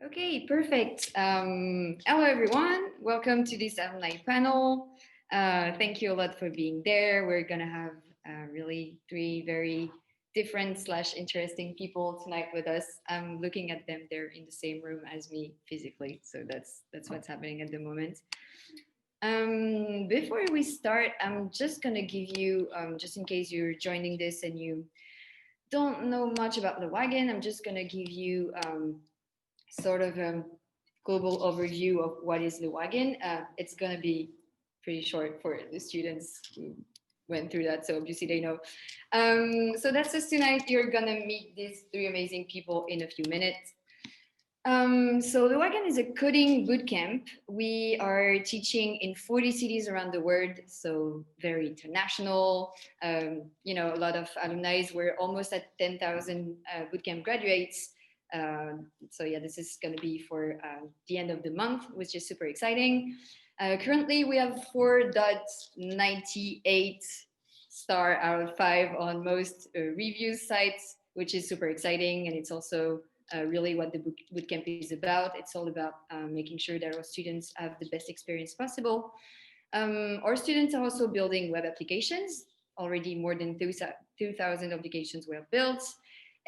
Okay, perfect. Hello, everyone. Welcome to this Alumni panel. Thank you a lot for being there. We're going to have really three very different slash interesting people tonight with us. I'm looking at them. They're in the same room as me physically. So that's what's happening at the moment. Before we start, I'm just going to give you, just in case you're joining this and you don't know much about the wagon, I'm just going to give you sort of a global overview of what is the wagon. It's going to be pretty short for the students who went through that, so obviously they know. So that's us tonight. You're going to meet these three amazing people in a few minutes. So the Wagon is a coding bootcamp. We are teaching in 40 cities around the world, so very international. A lot of alumni. We're almost at 10,000 bootcamp graduates. So yeah, this is going to be for the end of the month, which is super exciting. Currently, we have 4.98 star out of 5 on most review sites, which is super exciting, and it's also really what the bootcamp is about. It's all about making sure that our students have the best experience possible. Our students are also building web applications. Already more than 2,000 applications were built.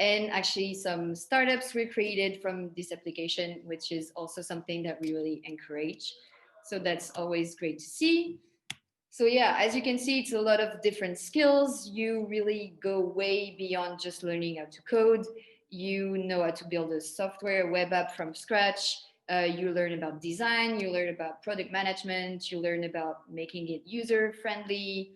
And actually some startups were created from this application, which is also something that we really encourage. So that's always great to see. So yeah, as you can see, it's a lot of different skills. You really go way beyond just learning how to code. You know how to build a software, web app from scratch. You learn about design, you learn about product management, you learn about making it user-friendly.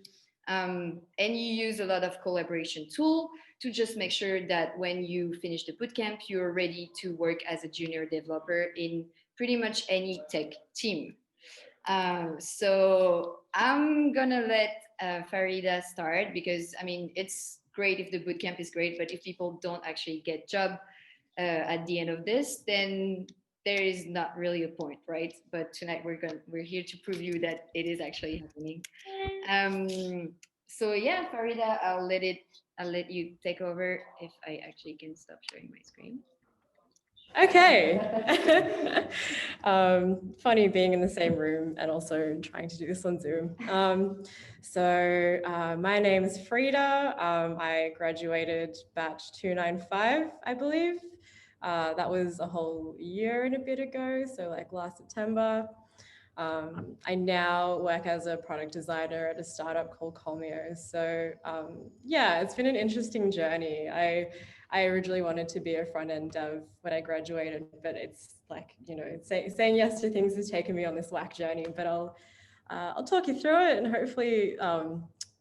And you use a lot of collaboration tool to just make sure that when you finish the bootcamp, you're ready to work as a junior developer in pretty much any tech team. So I'm gonna let Farida start because I mean it's great if the bootcamp is great, but if people don't actually get job at the end of this, then there is not really a point, right? But tonight we're here to prove you that it is actually happening. So yeah, Farida, I'll let you take over if I actually can stop sharing my screen. Okay. Funny being in the same room and also trying to do this on Zoom. My name is Farida. I graduated batch 295, I believe. That was a whole year and a bit ago, so like last September. I now work as a product designer at a startup called Colmio. So yeah, it's been an interesting journey. I originally wanted to be a front-end dev when I graduated, but it's like, saying yes to things has taken me on this whack journey, but I'll talk you through it and hopefully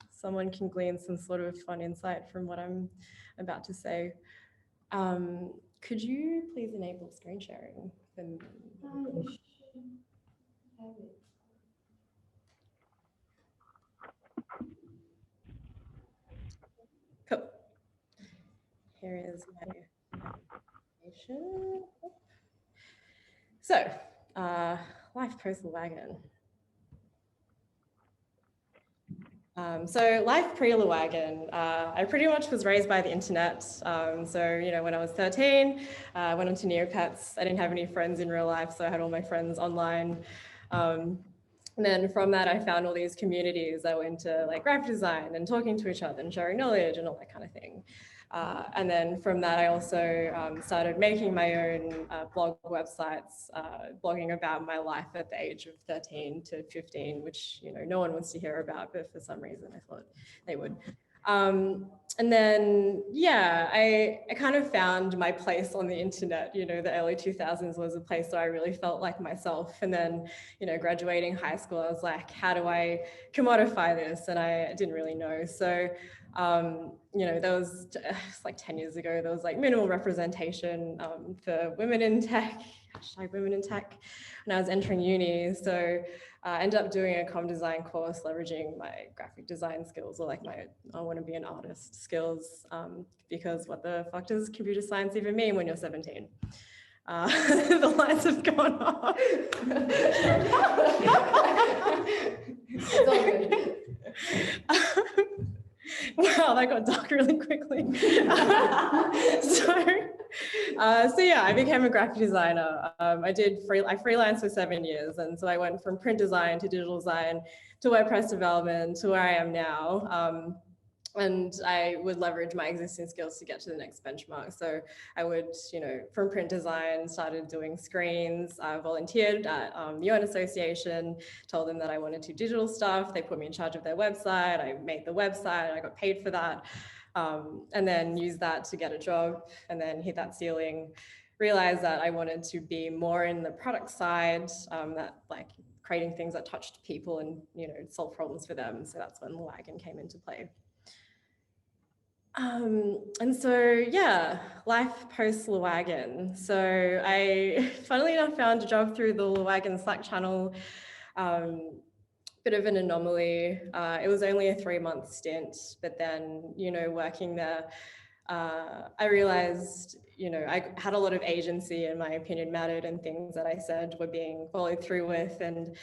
someone can glean some sort of fun insight from what I'm about to say. Could you please enable screen sharing? Cool. Here is my application. So, life post the wagon. So life pre-Wagon, I pretty much was raised by the internet. When I was 13, I went onto Neopets. I didn't have any friends in real life, so I had all my friends online. And then from that, I found all these communities that went into like graphic design and talking to each other and sharing knowledge and all that kind of thing. And then from that, I also started making my own blog websites, blogging about my life at the age of 13 to 15, which, no one wants to hear about, but for some reason I thought they would. And then, yeah, I kind of found my place on the internet. The early 2000s was a place where I really felt like myself. And then, graduating high school, I was like, how do I commodify this? And I didn't really know. So, there was like 10 years ago, there was like minimal representation for women in tech, #women in tech, when I was entering uni. So I ended up doing a comm design course, leveraging my graphic design skills or like my I want to be an artist skills, because what the fuck does computer science even mean when you're 17? The lights have gone off. It's all good. Wow, that got dark really quickly. So yeah, I became a graphic designer. I freelanced for 7 years, and so I went from print design to digital design to WordPress development to where I am now. And I would leverage my existing skills to get to the next benchmark. So I would, from print design, started doing screens. I volunteered at the UN Association, told them that I wanted to do digital stuff. They put me in charge of their website. I made the website. I got paid for that. And then used that to get a job, and then hit that ceiling, realized that I wanted to be more in the product side, that like creating things that touched people and, solve problems for them. So that's when the Wagon came into play. And so, yeah, life post Wagon. So I, funnily enough, found a job through the Wagon Slack channel. Bit of an anomaly. It was only a 3-month stint, but then, working there, I realized, I had a lot of agency and my opinion mattered, and things that I said were being followed through with. And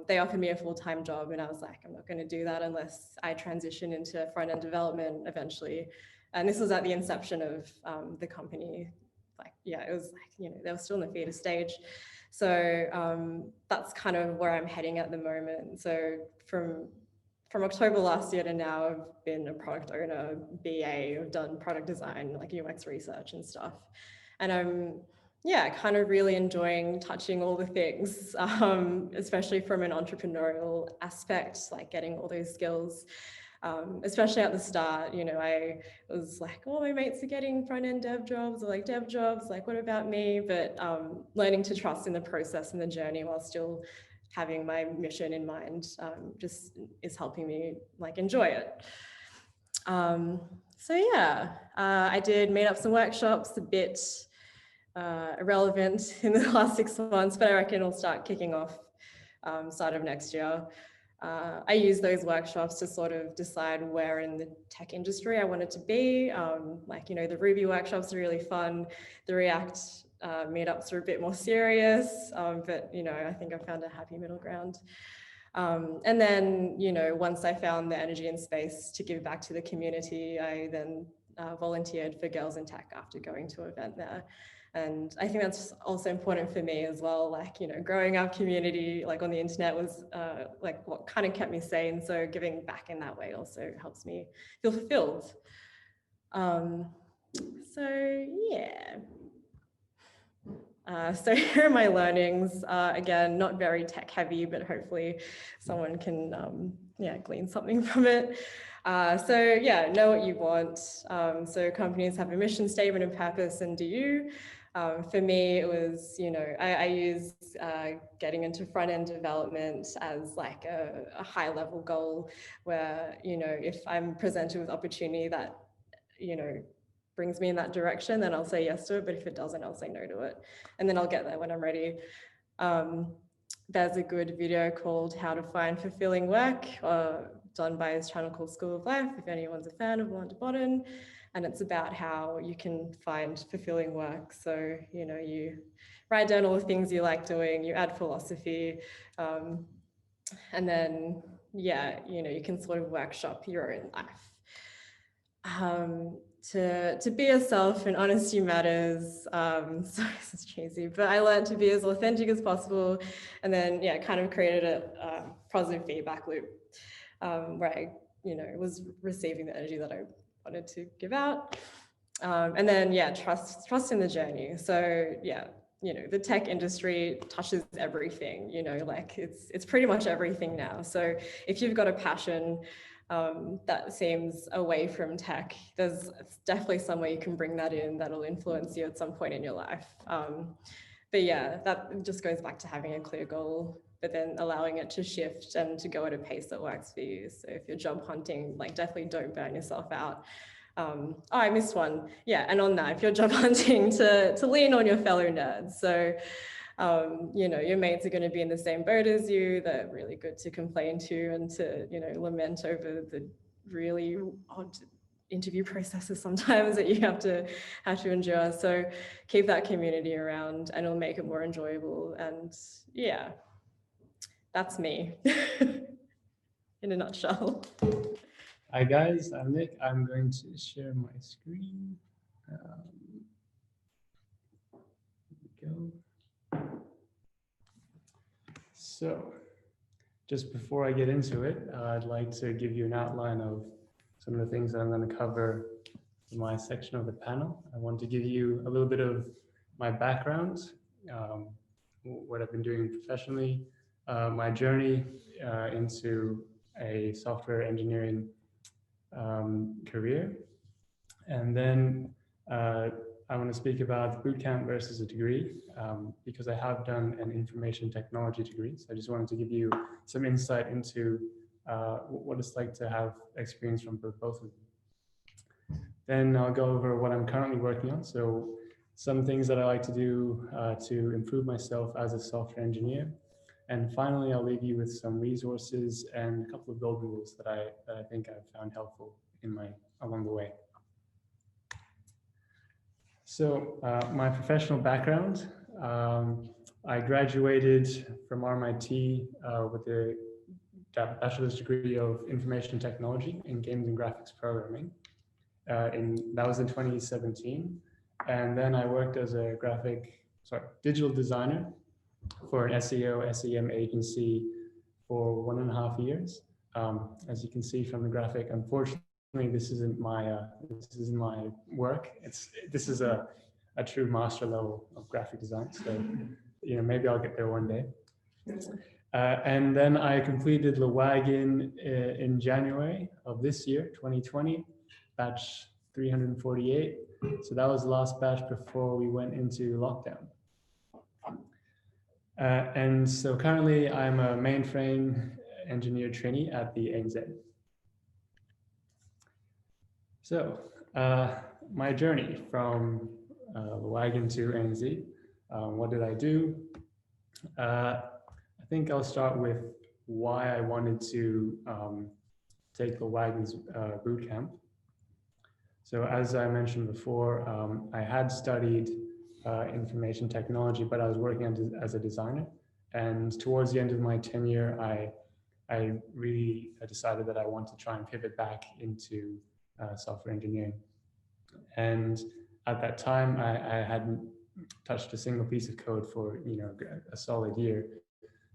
they offered me a full-time job, and I was like, I'm not going to do that unless I transition into front-end development eventually. And this was at the inception of the company. It was they were still in the feeder stage. So that's kind of where I'm heading at the moment. So from October last year to now, I've been a product owner, BA, I've done product design, like UX research and stuff. And I'm kind of really enjoying touching all the things, especially from an entrepreneurial aspect, like getting all those skills. Especially at the start, I was like, oh, my mates are getting front-end dev jobs or like dev jobs, like what about me? But learning to trust in the process and the journey while still having my mission in mind just is helping me like enjoy it. I did meet up some workshops, a bit irrelevant in the last 6 months, but I reckon it'll start kicking off start of next year. I use those workshops to sort of decide where in the tech industry I wanted to be. The Ruby workshops are really fun. The React meetups are a bit more serious, but I think I found a happy middle ground. And then, once I found the energy and space to give back to the community, I then volunteered for Girls in Tech after going to an event there. And I think that's also important for me as well. Growing up community, like on the internet was what kind of kept me sane. So giving back in that way also helps me feel fulfilled. So here are my learnings. Again, not very tech heavy, but hopefully someone can glean something from it. Know what you want. So companies have a mission statement and purpose, and do you? For me, it was, I use getting into front-end development as like a high-level goal where, if I'm presented with opportunity that, brings me in that direction, then I'll say yes to it. But if it doesn't, I'll say no to it. And then I'll get there when I'm ready. There's a good video called How to Find Fulfilling Work, done by his channel called School of Life, if anyone's a fan of Wanda Bodden. And it's about how you can find fulfilling work. So, you write down all the things you like doing, you add philosophy, and then, you can sort of workshop your own life. To be yourself and honesty matters. Sorry, this is cheesy, but I learned to be as authentic as possible, and then kind of created a positive feedback loop where I was receiving the energy that I wanted to give out, and then trust in the journey. So the tech industry touches everything. It's pretty much everything now. So if you've got a passion that seems away from tech, there's definitely somewhere you can bring that in that'll influence you at some point in your life. That just goes back to having a clear goal, but then allowing it to shift and to go at a pace that works for you. So if you're job hunting, definitely don't burn yourself out. I missed one. And on that, if you're job hunting, to lean on your fellow nerds. So your mates are going to be in the same boat as you. They're really good to complain to and to, lament over the really odd interview processes sometimes that you have to endure. So keep that community around and it'll make it more enjoyable. And that's me in a nutshell. Hi guys, I'm Nick. I'm going to share my screen. So just before I get into it, I'd like to give you an outline of some of the things that I'm going to cover in my section of the panel. I want to give you a little bit of my background, what I've been doing professionally, my journey into a software engineering career, and then I want to speak about bootcamp versus a degree, because I have done an information technology degree. So I just wanted to give you some insight into what it's like to have experience from both of them. Then I'll go over what I'm currently working on. So some things that I like to do to improve myself as a software engineer. And finally, I'll leave you with some resources and a couple of golden rules that I think I've found helpful along the way. So my professional background, I graduated from RMIT with a bachelor's degree of information technology in games and graphics programming. That was in 2017. And then I worked as a digital designer for an SEO, SEM agency for 1.5 years. As you can see from the graphic, unfortunately, this isn't my work. This is a true master level of graphic design. So, maybe I'll get there one day. And then I completed the Wagon in January of this year, 2020, batch 348. So that was the last batch before we went into lockdown. And so currently I'm a mainframe engineer trainee at the ANZ. So my journey from the Wagon to ANZ, what did I do? I think I'll start with why I wanted to take the Wagon's bootcamp. So as I mentioned before, I had studied information technology, but I was working as a designer. And towards the end of my tenure, I really decided that I want to try and pivot back into software engineering. And at that time, I hadn't touched a single piece of code for a solid year.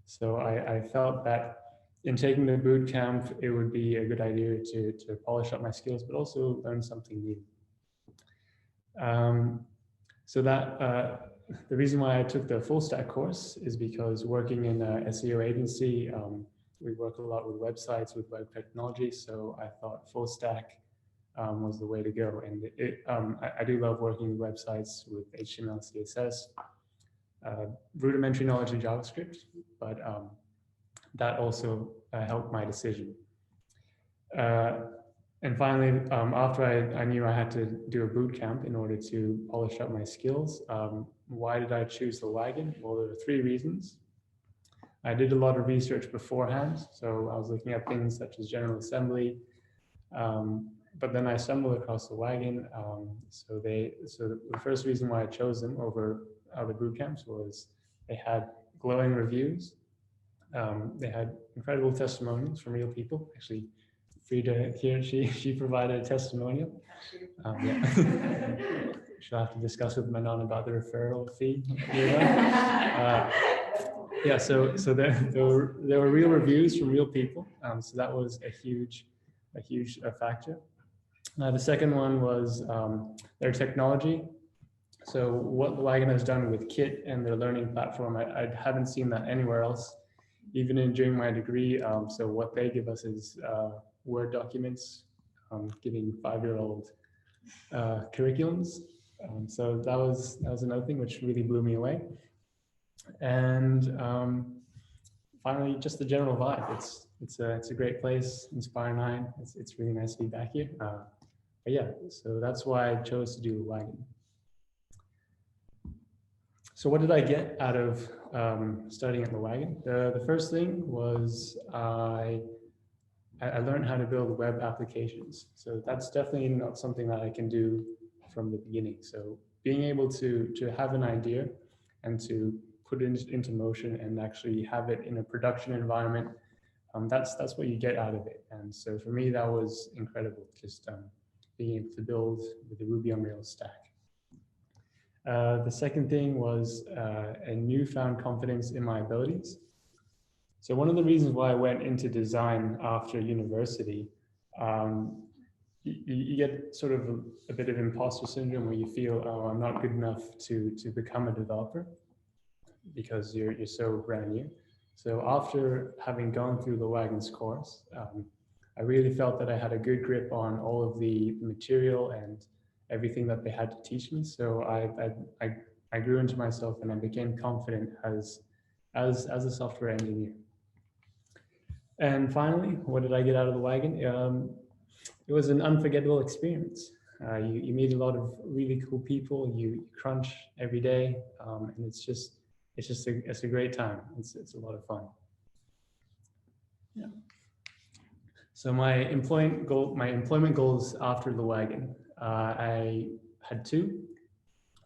So I felt that in taking the boot camp, it would be a good idea to polish up my skills, but also learn something new. So that the reason why I took the full stack course is because working in a SEO agency, we work a lot with websites, with web technology. So I thought full stack was the way to go. And I do love working with websites with HTML, CSS, rudimentary knowledge of JavaScript, but that also helped my decision. And finally, after I knew I had to do a boot camp in order to polish up my skills, why did I choose the Wagon? Well, there are 3 reasons. I did a lot of research beforehand. So I was looking at things such as General Assembly, but then I stumbled across the Wagon. So the first reason why I chose them over other boot camps was they had glowing reviews. They had incredible testimonials from real people. Actually, Farida here, she provided a testimonial. Yeah. She'll have to discuss with Manon about the referral fee. Yeah, so there were real reviews from real people. So that was a huge factor. The second one was their technology. So what the Wagon has done with Kit and their learning platform, I haven't seen that anywhere else, even during my degree. So what they give us is Word documents, giving 5-year-old curriculums. So that was another thing which really blew me away. And finally, just the general vibe. It's a great place, Inspire 9. It's really nice to be back here. But yeah, so that's why I chose to do the Wagon. So what did I get out of studying at the Wagon? The first thing was I learned how to build web applications. So that's definitely not something that I can do from the beginning. So being able to have an idea and to put it into motion and actually have it in a production environment, that's what you get out of it. And so for me, that was incredible, just being able to build with the Ruby on Rails stack. The second thing was a newfound confidence in my abilities. So one of the reasons why I went into design after university, you get sort of a bit of imposter syndrome where you feel, oh, I'm not good enough to become a developer because you're so brand new. So after having gone through the Wagons course, I really felt that I had a good grip on all of the material and everything that they had to teach me. So I grew into myself and I became confident as a software engineer. And finally, what did I get out of the Wagon? It was an unforgettable experience. You meet a lot of really cool people. You crunch every day, and it's a great time. It's a lot of fun. Yeah. So my employment goals after the Wagon, I had two.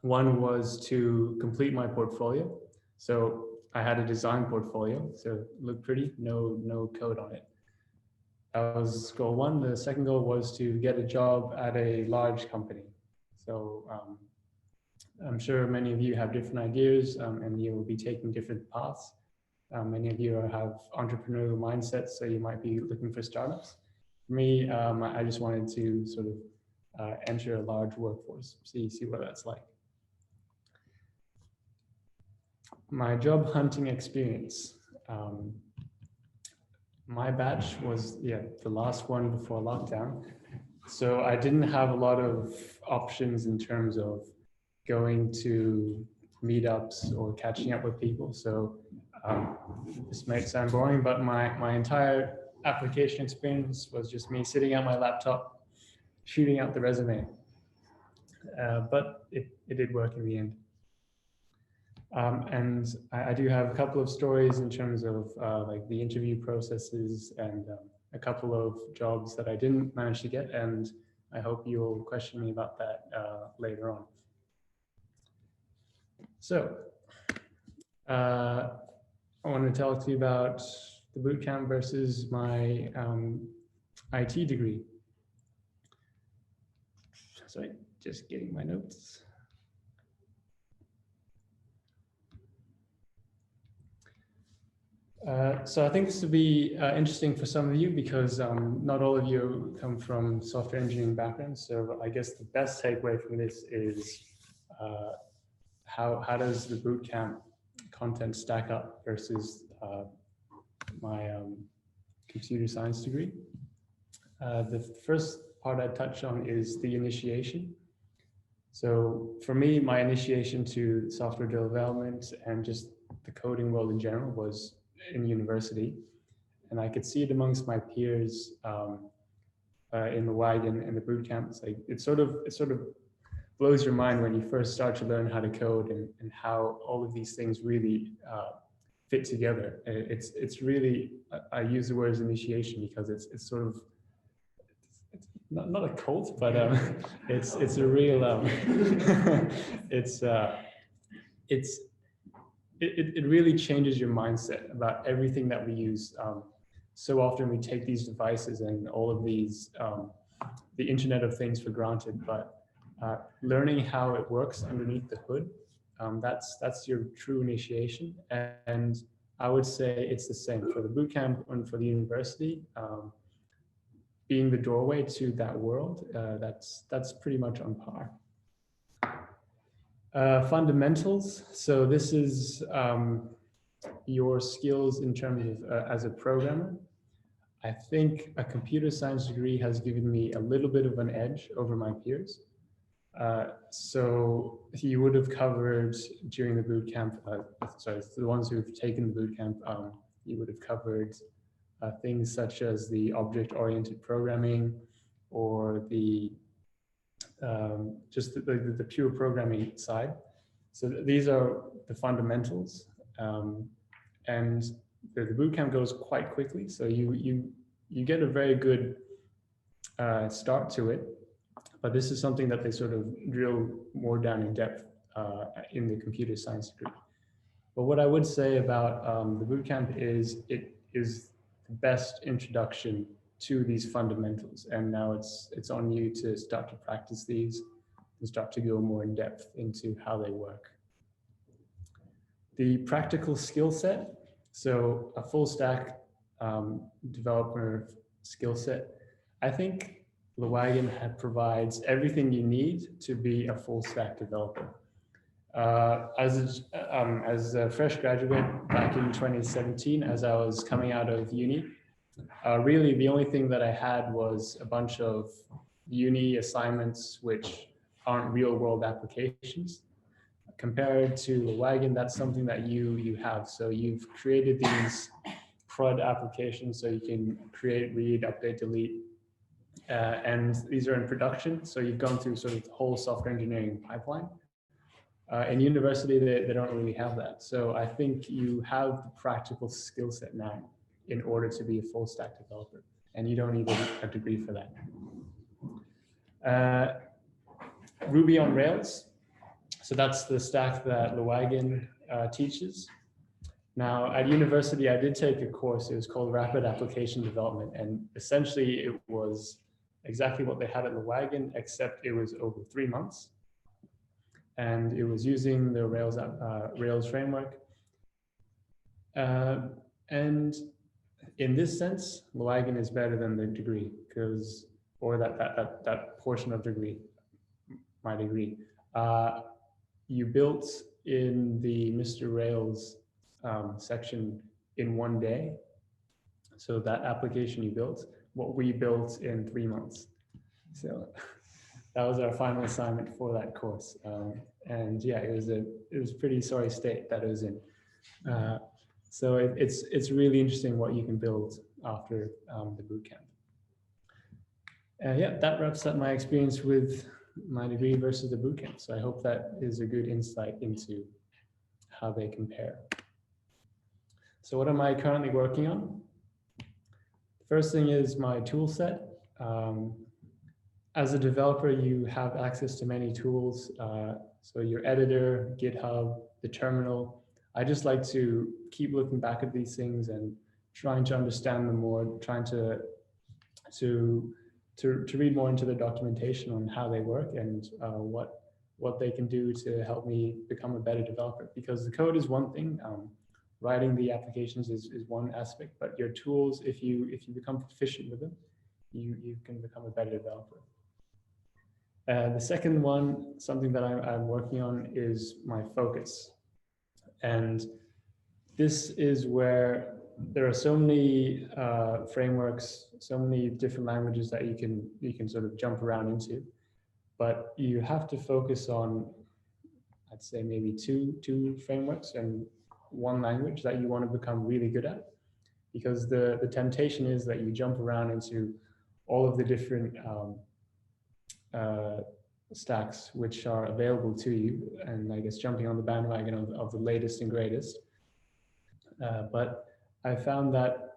One was to complete my portfolio. So I had a design portfolio, so it looked pretty, no code on it. That was goal one. The second goal was to get a job at a large company. So I'm sure many of you have different ideas and you will be taking different paths. Many of you have entrepreneurial mindsets, so you might be looking for startups. For me, I just wanted to sort of enter a large workforce, see what that's like. My job hunting experience. My batch was, the last one before lockdown. So I didn't have a lot of options in terms of going to meetups or catching up with people. So this might sound boring, but my entire application experience was just me sitting at my laptop, shooting out the resume. But it did work in the end. And I do have a couple of stories in terms of like the interview processes and a couple of jobs that I didn't manage to get, and I hope you'll question me about that later on. So I want to talk to you about the bootcamp versus my IT degree. Sorry, just getting my notes. So I think this will be interesting for some of you because not all of you come from software engineering backgrounds. So I guess the best takeaway from this is how does the bootcamp content stack up versus my computer science degree. The first part I touch on is the initiation. So for me, my initiation to software development and just the coding world in general was in university, and I could see it amongst my peers in the Wagon and the bootcamp. It's like it sort of blows your mind when you first start to learn how to code and how all of these things really fit together. It's really, I use the words initiation because it's sort of not a cult, but it's a real it really changes your mindset about everything that we use. So often we take these devices and all of these, the Internet of Things for granted, but learning how it works underneath the hood, that's your true initiation. And I would say it's the same for the bootcamp and for the university. Being the doorway to that world, that's pretty much on par. Fundamentals. So this is your skills in terms of as a programmer. I think a computer science degree has given me a little bit of an edge over my peers. So you would have covered during the bootcamp, sorry, the ones who've taken the bootcamp, you would have covered things such as the object-oriented programming or the just the pure programming side. So these are the fundamentals, and the bootcamp goes quite quickly. So you get a very good start to it, but this is something that they sort of drill more down in depth in the computer science degree. But what I would say about the bootcamp is it is the best introduction to these fundamentals, and now it's on you to start to practice these and start to go more in depth into how they work. The practical skill set. So a full stack developer skill set, I think Wagon provides everything you need to be a full stack developer. As a fresh graduate back in 2017, as I was coming out of uni, really the only thing that I had was a bunch of uni assignments which aren't real world applications. Compared to Wagon, that's something that you have. So you've created these prod applications, so you can create, read, update, delete, and these are in production. So you've gone through sort of the whole software engineering pipeline. In university, they don't really have that. So I think you have the practical skill set now in order to be a full stack developer, and you don't need a degree for that. Ruby on Rails. So that's the stack that Wagon teaches. Now at university, I did take a course. It was called Rapid Application Development. And essentially it was exactly what they had at Wagon, except it was over 3 months. And it was using the Rails framework. And in this sense, Wagon is better than the degree, or that portion of degree, my degree. You built in the Mr. Rails section in 1 day. So that application you built, what we built in 3 months. So that was our final assignment for that course. And yeah, it was a pretty sorry state that it was in. So it's really interesting what you can build after the bootcamp. Yeah, that wraps up my experience with my degree versus the bootcamp. So I hope that is a good insight into how they compare. So what am I currently working on? First thing is my tool set. As a developer, you have access to many tools. So your editor, GitHub, the terminal. I just like to keep looking back at these things and trying to understand them more, trying to read more into the documentation on how they work and what they can do to help me become a better developer. Because the code is one thing, writing the applications is one aspect, but your tools, if you become proficient with them, you can become a better developer. The second one, something that I'm working on, is my focus. And this is where there are so many frameworks, so many different languages that you can sort of jump around into, but you have to focus on, I'd say maybe two frameworks and one language that you want to become really good at, because the temptation is that you jump around into all of the different stacks which are available to you, and I guess jumping on the bandwagon of the latest and greatest. But I found that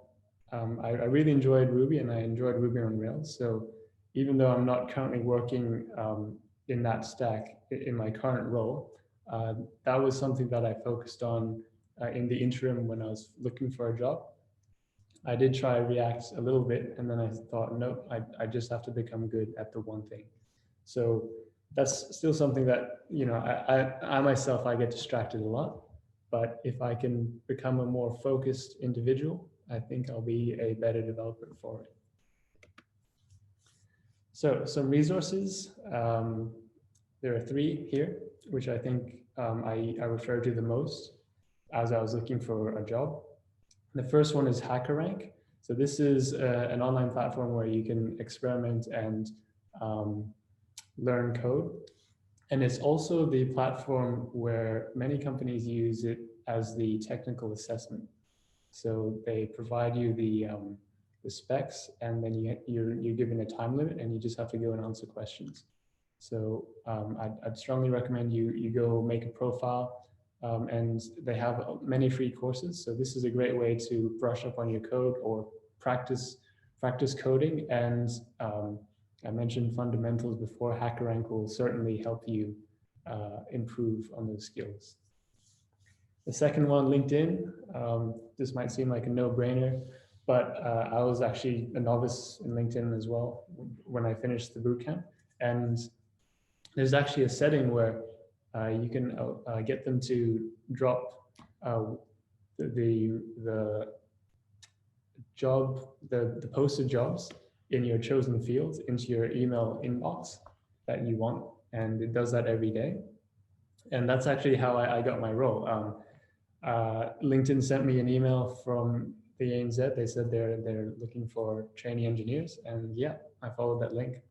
I really enjoyed Ruby, and I enjoyed Ruby on Rails. So even though I'm not currently working in that stack in my current role, that was something that I focused on in the interim when I was looking for a job. I did try React a little bit, and then I thought, no, I just have to become good at the one thing. So that's still something that, you know, I myself, I get distracted a lot. But if I can become a more focused individual, I think I'll be a better developer for it. So some resources, there are 3 here, which I think I refer to the most as I was looking for a job. The first one is HackerRank. So this is an online platform where you can experiment and learn code. And it's also the platform where many companies use it as the technical assessment. So they provide you the specs, and then you're given a time limit, and you just have to go and answer questions. So I'd strongly recommend you go make a profile, and they have many free courses. So this is a great way to brush up on your code or practice coding. And I mentioned fundamentals before. HackerRank will certainly help you improve on those skills. The second one, LinkedIn. This might seem like a no-brainer, but I was actually a novice in LinkedIn as well when I finished the bootcamp. And there's actually a setting where you can get them to drop the posted jobs in your chosen fields into your email inbox that you want, and it does that every day. And that's actually how I got my role. LinkedIn sent me an email from the ANZ. They said they're looking for trainee engineers, and yeah, I followed that link.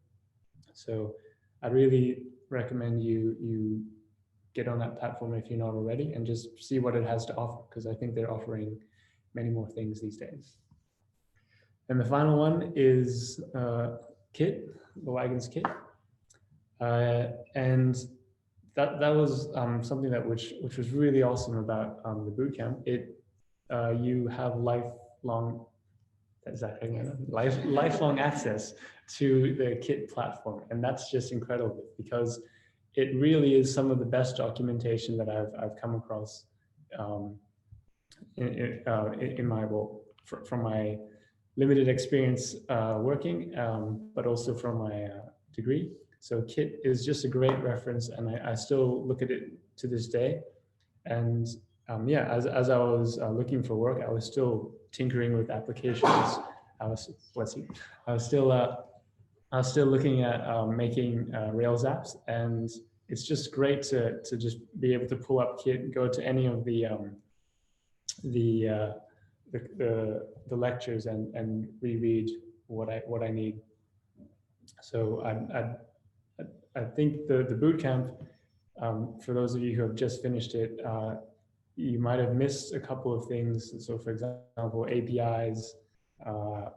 So I really recommend you get on that platform if you're not already, and just see what it has to offer, because I think they're offering many more things these days. And the final one is Kit, the Wagons Kit, and that was something that which was really awesome about the bootcamp. You have lifelong lifelong access to the Kit platform, and that's just incredible, because it really is some of the best documentation that I've come across in my role, from my limited experience working, but also from my degree. So Kit is just a great reference, and I still look at it to this day. And yeah, as I was looking for work, I was still tinkering with applications. I was still looking at making Rails apps, and it's just great to just be able to pull up Kit, go to any of the lectures and reread what I need. So I think the bootcamp, for those of you who have just finished it, you might have missed a couple of things. So for example, APIs, I'll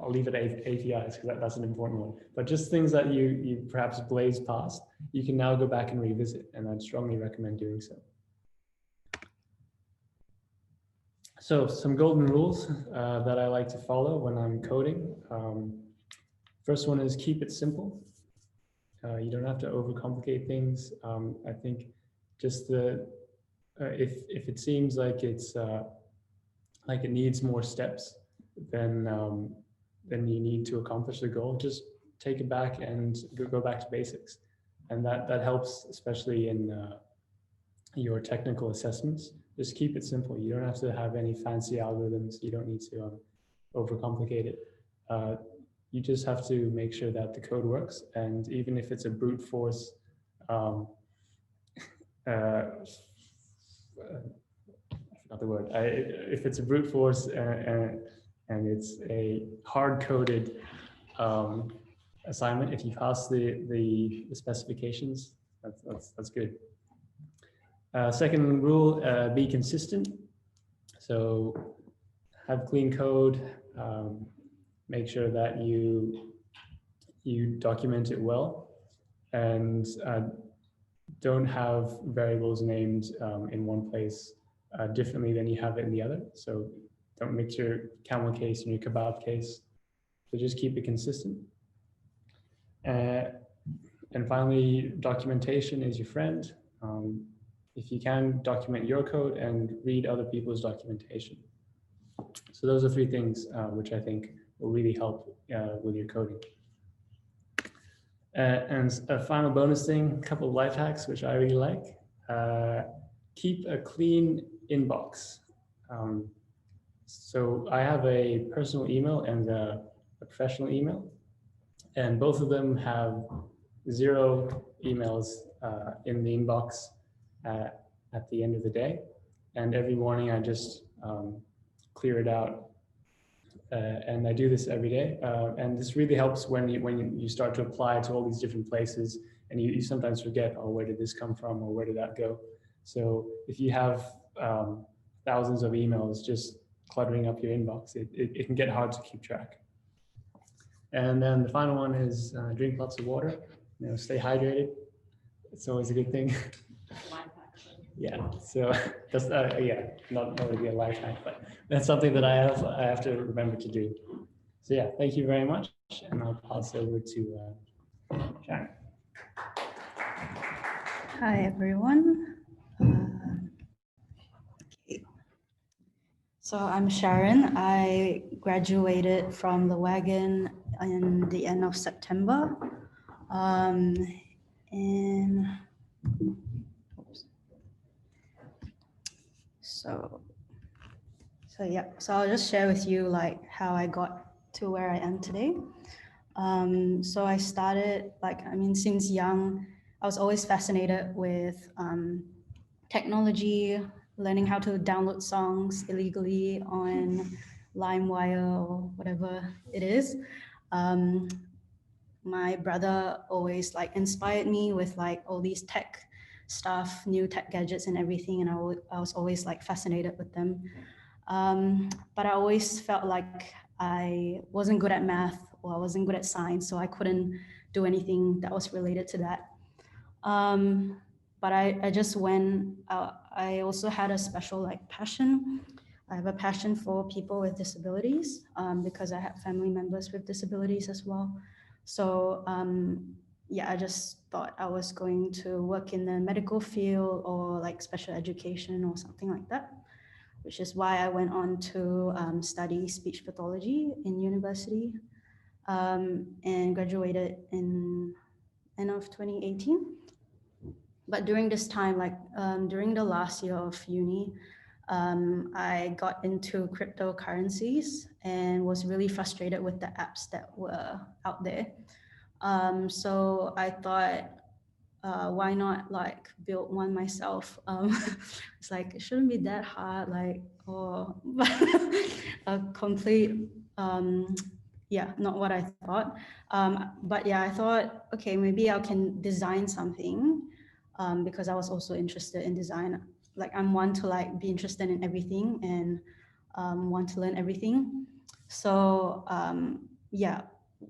leave it at APIs because that's an important one, but just things that you perhaps blazed past, you can now go back and revisit, and I'd strongly recommend doing so. So some golden rules that I like to follow when I'm coding. First one is keep it simple. You don't have to overcomplicate things. I think just if it seems like like it needs more steps, then you need to accomplish the goal. Just take it back and go back to basics, and that helps, especially in your technical assessments. Just keep it simple. You don't have to have any fancy algorithms. You don't need to overcomplicate it. You just have to make sure that the code works, and even if it's a brute force, I forgot the word. If it's a brute force and it's a hard-coded assignment, if you pass the specifications, that's good. Second rule, be consistent. So have clean code. Make sure that you document it well, and don't have variables named in one place differently than you have it in the other. So don't mix your camel case and your kebab case. So just keep it consistent. And finally, documentation is your friend. If you can, document your code and read other people's documentation. So those are three things which I think will really help with your coding. And a final bonus thing, a couple of life hacks, which I really like. Keep a clean inbox. So I have a personal email and a professional email, and both of them have 0 emails in the inbox at the end of the day. And every morning I just clear it out. And I do this every day. And this really helps when you start to apply to all these different places, and you sometimes forget, oh, where did this come from, or where did that go? So if you have thousands of emails just cluttering up your inbox, it can get hard to keep track. And then the final one is drink lots of water. Stay hydrated. It's always a good thing. Yeah, so that's yeah, not really a life hack, but that's something that I have to remember to do. So yeah, thank you very much, and I'll pass over to Sharon. Hi everyone. Okay. So I'm Sharon. I graduated from the Wagon in the end of September. So yeah, so I'll just share with you like how I got to where I am today. So I started since young, I was always fascinated with technology, learning how to download songs illegally on LimeWire or whatever it is. My brother always like inspired me with like all these tech stuff, new tech gadgets and everything, and I was always like fascinated with them. But I always felt like I wasn't good at math or I wasn't good at science, so I couldn't do anything that was related to that. But I just went, I also had a special like passion. I have a passion for people with disabilities because I have family members with disabilities as well. So yeah, I just thought I was going to work in the medical field or like special education or something like that, which is why I went on to study speech pathology in university and graduated in end of 2018. But during this time, like during the last year of uni, I got into cryptocurrencies and was really frustrated with the apps that were out there. So I thought, why not like build one myself? It's like it shouldn't be that hard, like or a complete yeah, not what I thought. But yeah, I thought, okay, maybe I can design something because I was also interested in design. Like I'm one to like be interested in everything and want to learn everything. So yeah,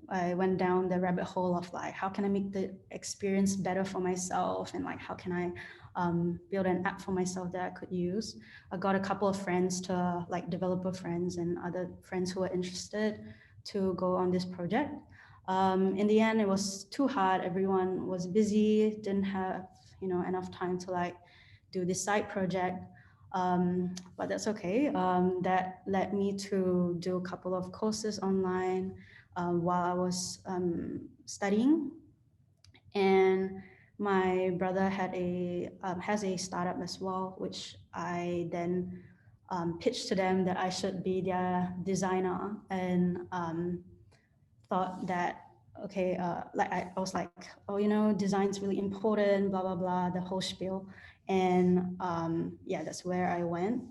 I went down the rabbit hole of like, how can I make the experience better for myself? And like, how can I build an app for myself that I could use? I got a couple of friends to like developer friends and other friends who were interested to go on this project. In the end, it was too hard. Everyone was busy, didn't have, enough time to like do this side project. But that's okay. That led me to do a couple of courses online while I was studying. And my brother has a startup as well, which I then pitched to them that I should be their designer, and thought that okay, like I was like, oh, design's really important, blah blah blah, the whole spiel. And yeah, that's where I went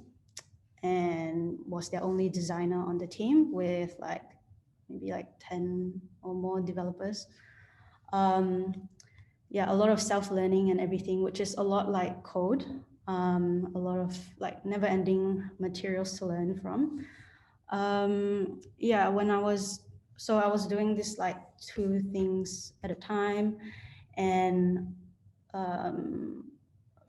and was the only designer on the team with like maybe like 10 or more developers. Yeah, a lot of self-learning and everything, which is a lot like code, a lot of like never-ending materials to learn from. Yeah, I was doing this like two things at a time, and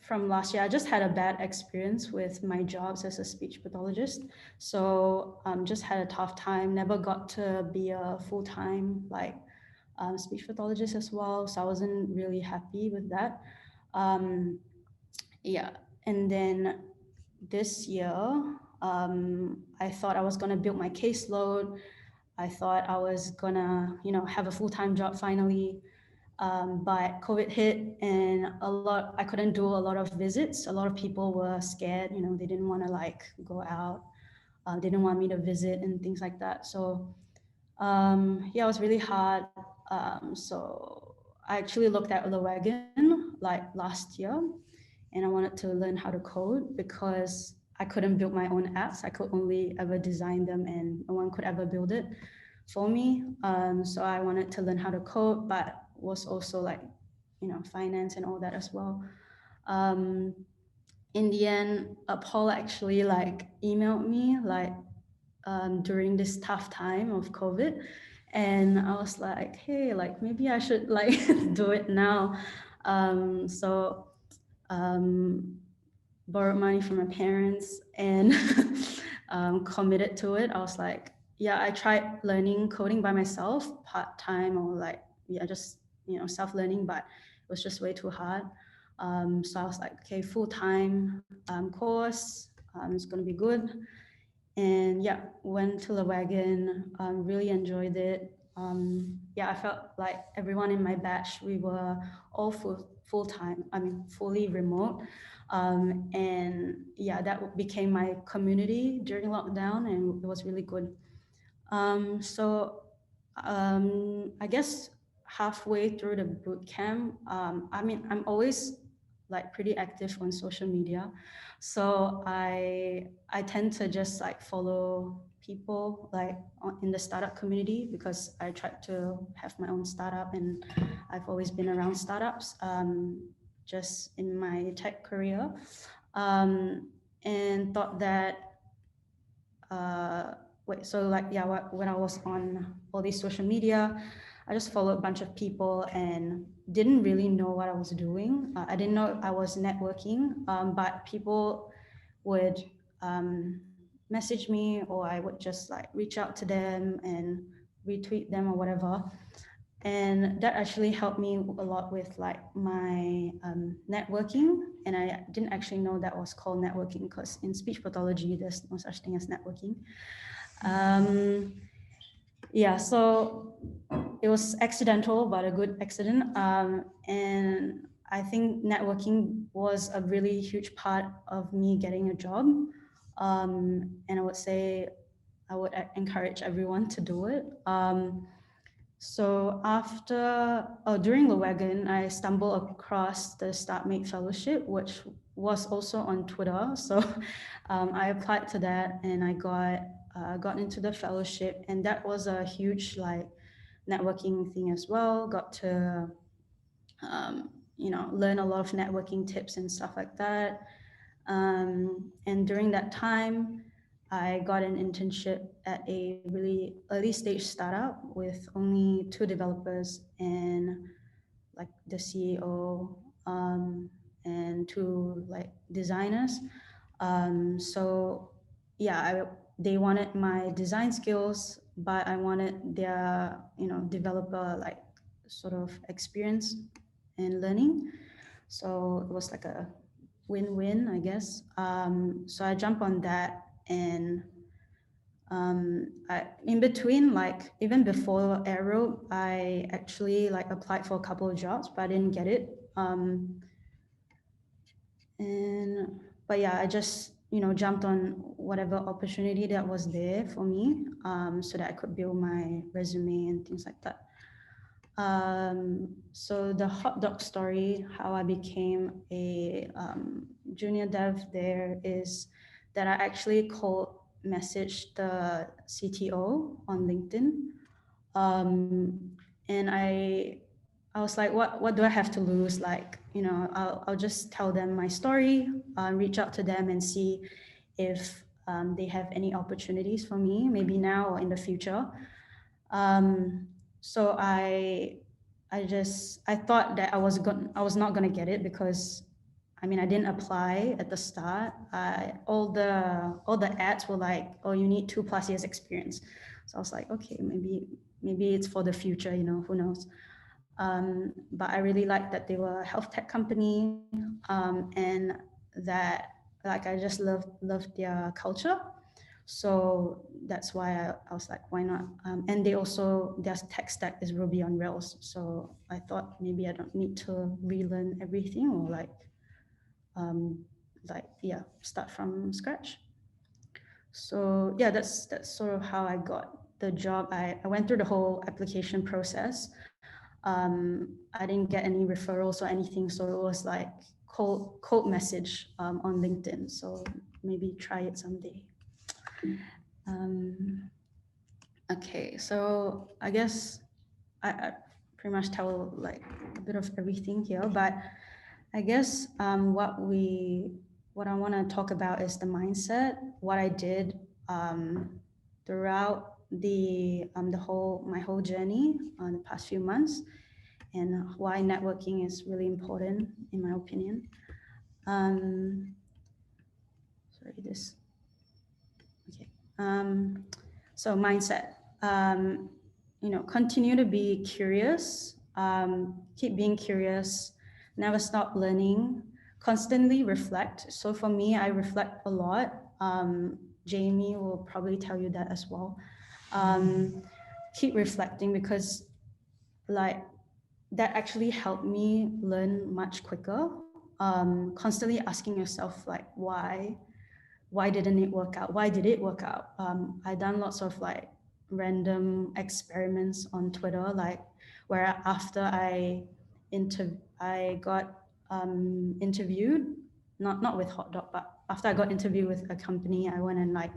from last year, I just had a bad experience with my jobs as a speech pathologist. So just had a tough time, never got to be a full-time like speech pathologist as well. So I wasn't really happy with that. Yeah, and then this year, I thought I was gonna build my caseload. I thought I was gonna, have a full-time job finally. But COVID hit and I couldn't do a lot of visits. A lot of people were scared, they didn't want to like go out. They didn't want me to visit and things like that. So yeah, it was really hard. So I actually looked at the Wagon like last year, and I wanted to learn how to code because I couldn't build my own apps. I could only ever design them and no one could ever build it for me. So I wanted to learn how to code, but was also like, finance and all that as well. In the end, Paul actually like emailed me like during this tough time of COVID. And I was like, hey, like maybe I should like do it now. So borrowed money from my parents and committed to it. I was like, yeah, I tried learning coding by myself part-time or like, yeah, just, self-learning, but it was just way too hard. So I was like, okay, full-time course, it's going to be good. And yeah, went to the Wagon, really enjoyed it. Yeah, I felt like everyone in my batch, we were all full-time, fully remote. And yeah, that became my community during lockdown, and it was really good. I guess halfway through the boot camp, I'm always like pretty active on social media. So I tend to just like follow people like in the startup community, because I tried to have my own startup, and I've always been around startups just in my tech career, and thought that when I was on all these social media, I just followed a bunch of people and didn't really know what I was doing. I didn't know I was networking, but people would message me, or I would just like reach out to them and retweet them or whatever. And that actually helped me a lot with like my networking. And I didn't actually know that was called networking, because in speech pathology, there's no such thing as networking. So it was accidental, but a good accident. And I think networking was a really huge part of me getting a job. And I would say I would encourage everyone to do it. During the Wagon, I stumbled across the StartMate Fellowship, which was also on Twitter. So I applied to that, and I got into the fellowship, and that was a huge like networking thing as well. Got to learn a lot of networking tips and stuff like that. And during that time, I got an internship at a really early stage startup with only 2 developers and like the CEO and 2 like designers. They wanted my design skills, but I wanted their developer like sort of experience and learning. So it was like a win-win, I guess. So I jumped on that, and in between, like even before Aero, I actually like applied for a couple of jobs, but I didn't get it. I just jumped on whatever opportunity that was there for me, so that I could build my resume and things like that. So the hot dog story, how I became a junior dev there, is that I actually cold messaged the CTO on LinkedIn. And I was like, what do I have to lose? Like, I'll just tell them my story, reach out to them and see if they have any opportunities for me, maybe now or in the future. So I thought that I was not gonna get it, because I didn't apply at the start. All the ads were like, oh, you need 2+ years experience. So I was like, okay, maybe it's for the future, who knows. But I really liked that they were a health tech company, and that like I just loved their culture. So that's why I was like, why not? And their tech stack is Ruby on Rails. So I thought maybe I don't need to relearn everything, or start from scratch. So yeah, that's sort of how I got the job. I went through the whole application process. I didn't get any referrals or anything, so it was like cold message on LinkedIn. So maybe try it someday. Okay, so I guess I pretty much tell like a bit of everything here, but I guess what I want to talk about is the mindset, what I did throughout my whole journey on the past few months, and why networking is really important in my opinion. So mindset, continue to be curious, keep being curious, never stop learning, constantly reflect. So for me, I reflect a lot. Jamie will probably tell you that as well. Keep reflecting, because like that actually helped me learn much quicker. Constantly asking yourself like, why didn't it work out? Why did it work out? I done lots of like random experiments on Twitter, like where after I got interviewed, not with Hot Dog, but after I got interviewed with a company, I went and like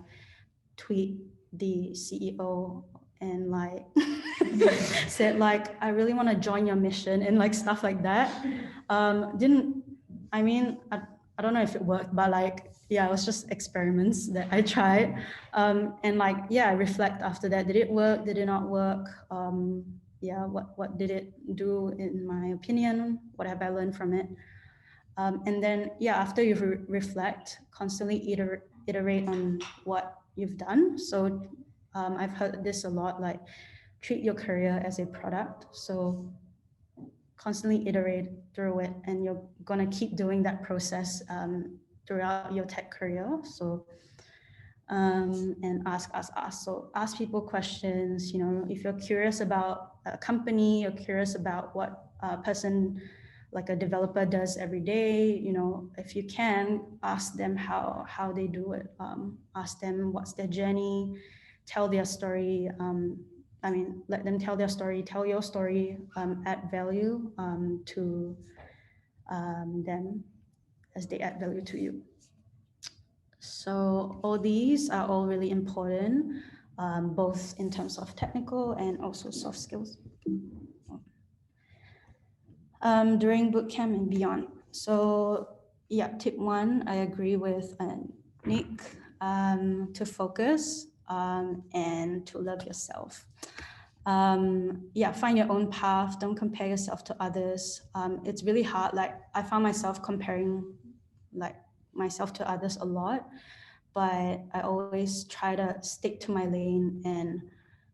tweet the CEO and like said like, I really want to join your mission and like stuff like that. I don't know if it worked, but like, yeah, it was just experiments that I tried. And like, yeah, I reflect after that. Did it work? Did it not work? Yeah, what did it do in my opinion? What have I learned from it? And then, yeah, after you reflect, constantly iterate on what you've done. So I've heard this a lot, like treat your career as a product. So constantly iterate through it, and you're gonna keep doing that process throughout your tech career. So and ask. So ask people questions. You know, if you're curious about a company, you're curious about what a person like a developer does every day. You know, if you can, ask them how they do it. Ask them what's their journey. Tell their story. Let them tell their story. Tell your story. Add value to them as they add value to you. So all these are all really important, both in terms of technical and also soft skills during bootcamp and beyond. So yeah, tip 1, I agree with Nick, to focus and to love yourself. Yeah, find your own path. Don't compare yourself to others. It's really hard. Like I found myself comparing like myself to others a lot, but I always try to stick to my lane and,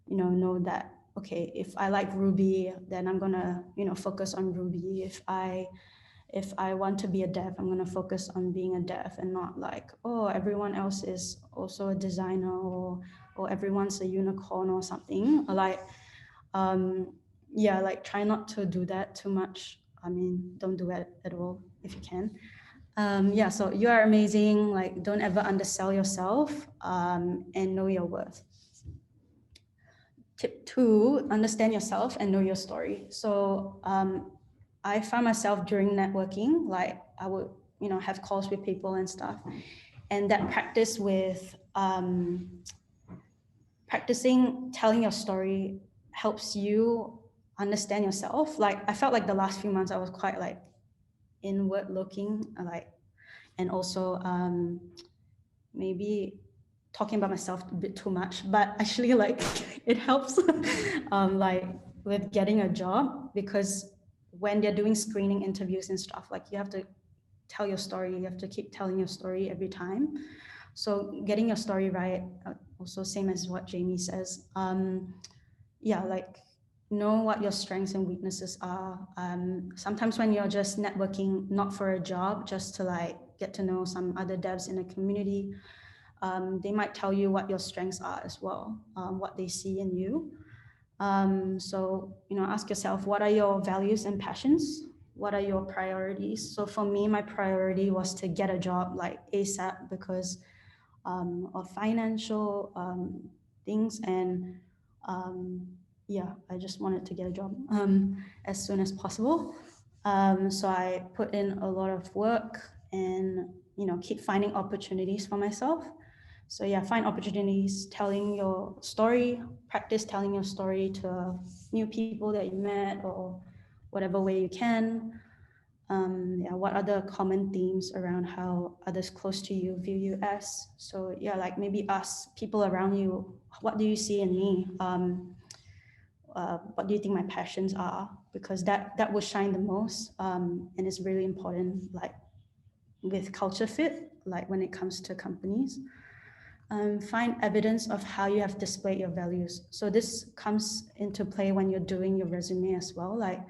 you know that, okay, if I like Ruby, then I'm gonna, focus on Ruby. If I want to be a dev, I'm gonna focus on being a dev, and not like, oh, everyone else is also a designer, or everyone's a unicorn or something. Like, yeah, like try not to do that too much. I mean, don't do it at all if you can. Yeah, so you are amazing. Like, don't ever undersell yourself, and know your worth. Tip 2, understand yourself and know your story. So I found myself during networking, like I would, have calls with people and stuff. And that practice with practicing telling your story helps you understand yourself. Like I felt like the last few months I was quite like inward looking, like, and also maybe talking about myself a bit too much, but actually like it helps like with getting a job, because when they're doing screening interviews and stuff, like you have to tell your story, you have to keep telling your story every time. So getting your story right, also same as what Jamie says, yeah, like know what your strengths and weaknesses are. Sometimes when you're just networking, not for a job, just to like get to know some other devs in the community, they might tell you what your strengths are as well, what they see in you. So, ask yourself, what are your values and passions? What are your priorities? So for me, my priority was to get a job like ASAP because of financial things. And yeah, I just wanted to get a job as soon as possible. So I put in a lot of work and, keep finding opportunities for myself. So yeah, find opportunities, telling your story, practice telling your story to new people that you met, or whatever way you can. Yeah, what are the common themes around how others close to you view you as? So yeah, like maybe ask people around you, what do you see in me? What do you think my passions are? Because that will shine the most, and it's really important, like with culture fit, like when it comes to companies. Find evidence of how you have displayed your values. So this comes into play when you're doing your resume as well. Like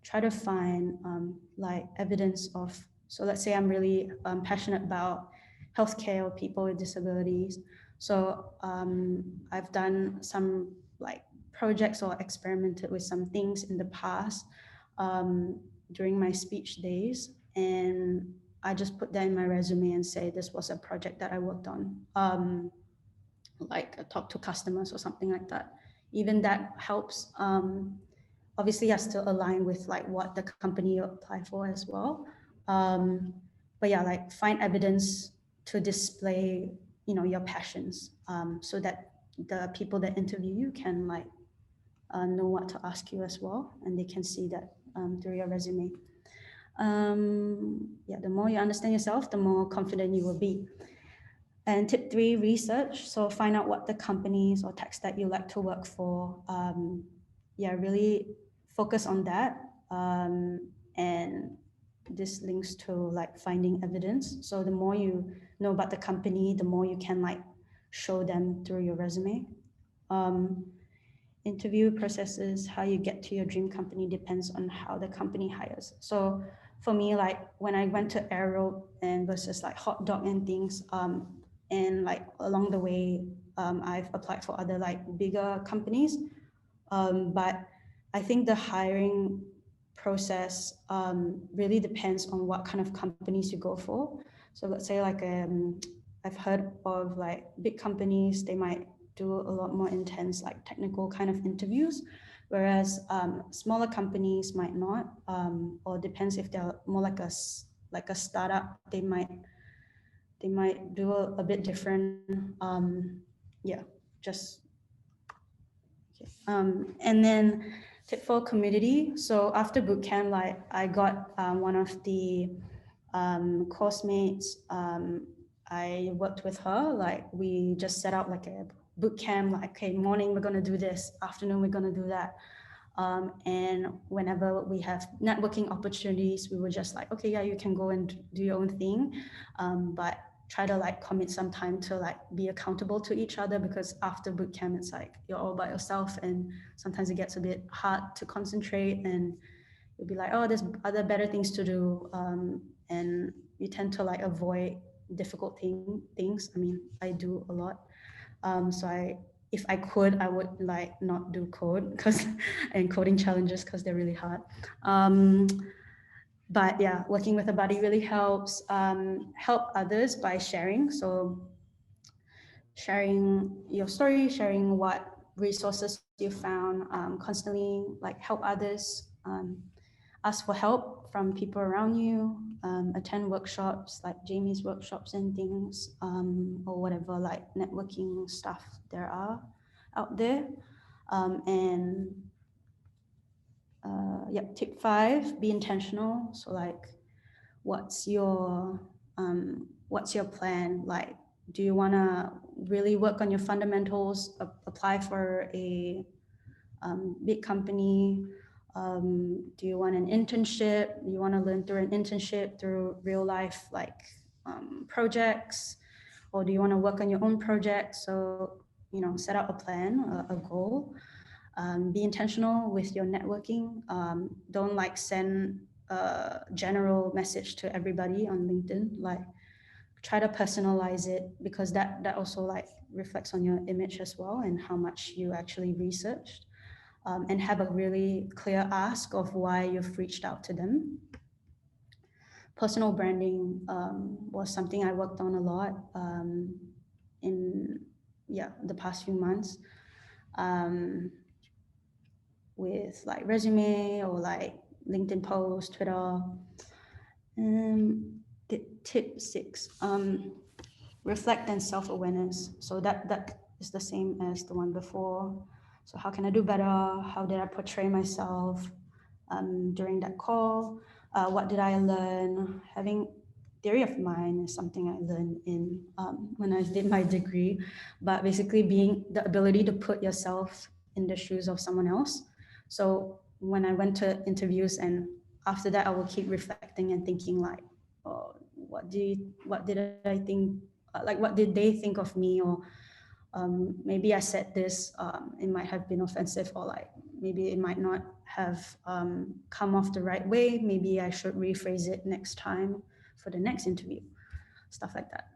try to find like evidence of, so let's say I'm really passionate about healthcare or people with disabilities. So I've done some like projects or experimented with some things in the past during my speech days, and I just put that in my resume and say this was a project that I worked on, like a talk to customers or something like that. Even that helps. Obviously, you have to align with like what the company you apply for as well. But yeah, like find evidence to display, your passions, so that the people that interview you can like know what to ask you as well, and they can see that through your resume. Yeah, the more you understand yourself, the more confident you will be. And tip 3, research. So find out what the companies or tech stack you like to work for. Yeah, really focus on that. And this links to like finding evidence. So the more you know about the company, the more you can like show them through your resume. Interview processes, how you get to your dream company depends on how the company hires. So for me, like when I went to Aero and versus like Hot Dog and things, and like along the way, I've applied for other like bigger companies. But I think the hiring process really depends on what kind of companies you go for. So let's say like I've heard of like big companies, they might do a lot more intense like technical kind of interviews, whereas smaller companies might not, or depends if they're more like a startup, they might do a bit different. Yeah, just okay. And then tip for community. So after bootcamp, like I got one of the course mates. I worked with her. Like we just set up like a bootcamp. Like, okay, morning we're gonna do this, afternoon we're gonna do that. And whenever we have networking opportunities, we were just like, okay, yeah, you can go and do your own thing, but try to like commit some time to like be accountable to each other, because after bootcamp it's like you're all by yourself, and sometimes it gets a bit hard to concentrate, and you'll be like, oh, there's other better things to do, and you tend to like avoid difficult things. I mean, I do a lot, so if I could, I would like not do code and coding challenges because they're really hard. But yeah, working with a buddy really helps. Help others by sharing. So sharing your story, sharing what resources you found, constantly like help others, ask for help from people around you, attend workshops like Jamie's workshops and things, or whatever like networking stuff there are out there. And yeah, tip 5, be intentional. So like, what's your plan? Like, do you want to really work on your fundamentals, apply for a big company? Do you want an internship? Do you want to learn through an internship, through real life like projects? Or do you want to work on your own project? So, set out a plan, a goal. Be intentional with your networking. Don't like send a general message to everybody on LinkedIn. Like, try to personalize it, because that also like reflects on your image as well, and how much you actually researched. And have a really clear ask of why you've reached out to them. Personal branding was something I worked on a lot in the past few months, with like resume or like LinkedIn post, Twitter. Tip 6, reflect and self-awareness. So that is the same as the one before. So how can I do better? How did I portray myself during that call? What did I learn? Having theory of mind is something I learned in when I did my degree, but basically being the ability to put yourself in the shoes of someone else. So when I went to interviews, and after that, I will keep reflecting and thinking like, oh, what did I think? Like, what did they think of me? Or maybe I said this, it might have been offensive, or like maybe it might not have come off the right way. Maybe I should rephrase it next time for the next interview, stuff like that.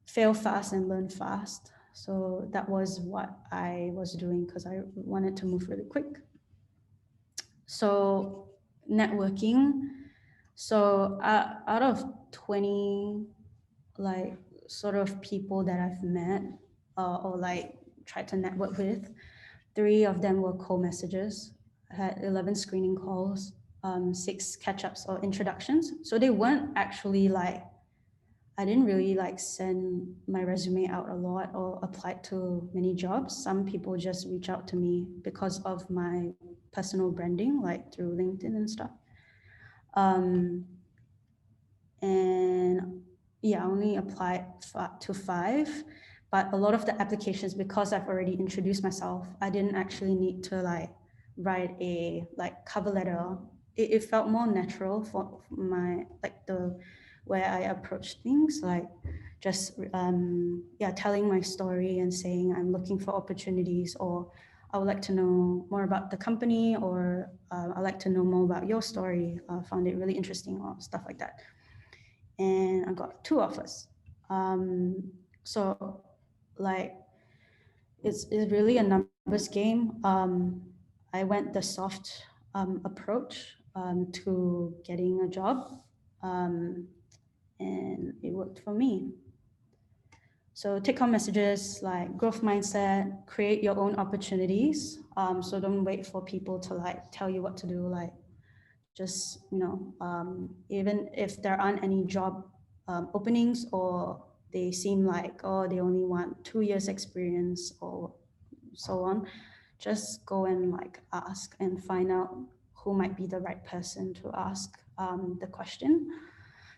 Fail fast and learn fast. So that was what I was doing, because I wanted to move really quick. So networking. So out of 20 like sort of people that I've met or like tried to network with, 3 of them were cold messages. I had 11 screening calls, 6 catch-ups or introductions. So they weren't actually like, I didn't really like send my resume out a lot or applied to many jobs. Some people just reach out to me because of my personal branding, like through LinkedIn and stuff. And yeah, I only applied to 5, but a lot of the applications, because I've already introduced myself, I didn't actually need to like write a like cover letter. It felt more natural for my like the where I approach things, like just yeah, telling my story and saying I'm looking for opportunities, or I would like to know more about the company, or I'd like to know more about your story. Found it really interesting, or stuff like that. And I got 2 offers. So like it's really a numbers game. I went the soft approach to getting a job, and it worked for me. So take home messages like growth mindset, create your own opportunities. So don't wait for people to like tell you what to do. Like just, you know, even if there aren't any job openings, or they seem like, oh, they only want 2 years experience or so on, just go and like ask and find out who might be the right person to ask the question.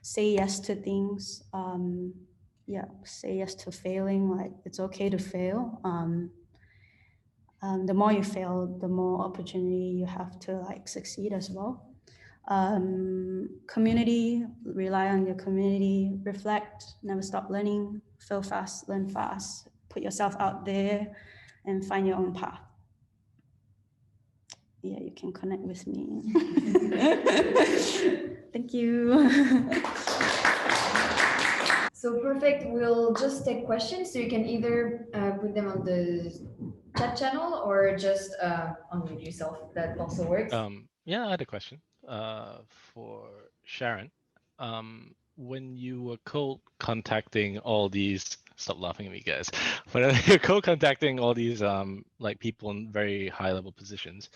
Say yes to things. Yeah, say yes to failing. Like it's okay to fail. The more you fail, the more opportunity you have to like succeed as well. Community, rely on your community, reflect, never stop learning, fail fast, learn fast, put yourself out there and find your own path. Yeah, you can connect with me. Thank you. So perfect. We'll just take questions. So you can either put them on the chat channel or just unmute yourself. That also works. Yeah, I had a question for Sharon. When you were cold contacting all these, stop laughing at me, guys. When you're cold contacting all these like people in very high level positions,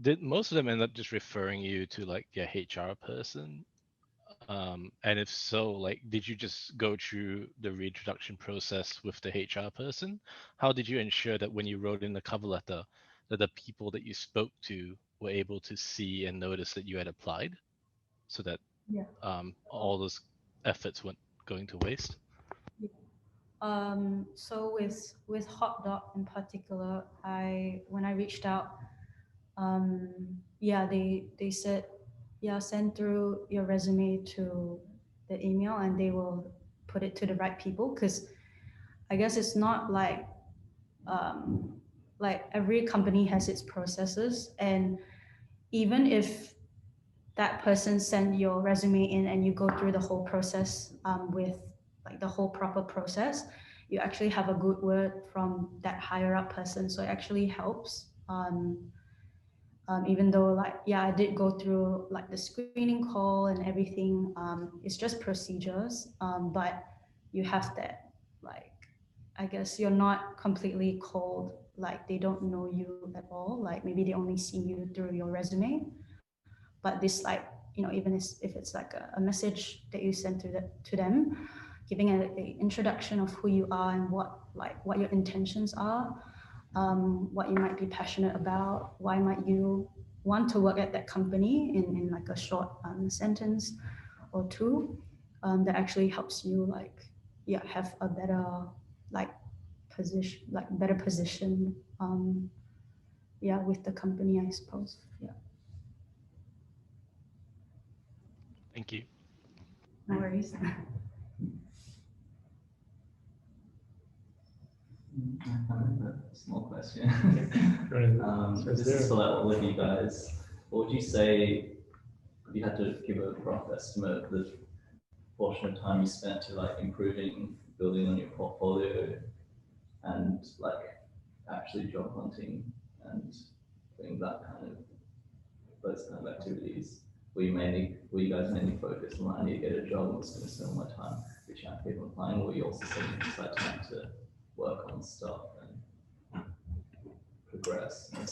did most of them end up just referring you to like your HR person? And if so, like, did you just go through the reintroduction process with the HR person? How did you ensure that when you wrote in the cover letter, that the people that you spoke to were able to see and notice that you had applied, so that Yeah. all those efforts weren't going to waste? So with Hot Dog in particular, when I reached out, yeah, they said, yeah, send through your resume to the email and they will put it to the right people. Because I guess it's not like every company has its processes, and even if that person send your resume in and you go through the whole process with like the whole proper process, you actually have a good word from that higher up person. So it actually helps. Even though like, yeah, I did go through like the screening call and everything. It's just procedures, but you have that, like, I guess you're not completely cold, like they don't know you at all. Like maybe they only see you through your resume. But this, like, you know, even if it's like a message that you send to them, giving an introduction of who you are and what your intentions are, what you might be passionate about, why might you want to work at that company in like a short sentence or 2, that actually helps you like, yeah, have a better like position, yeah, with the company, I suppose. Yeah. Thank you. No worries. I have a small question. This there. is for all of you guys. What would you say if you had to give a rough estimate of the portion of time you spent to like improving, building on your portfolio, and like actually job hunting and doing those kind of activities? Were you guys mainly focused on I need to get a job, I'm just going to spend all my time reaching out to people and applying, or were you also setting aside time to work on stuff and progress and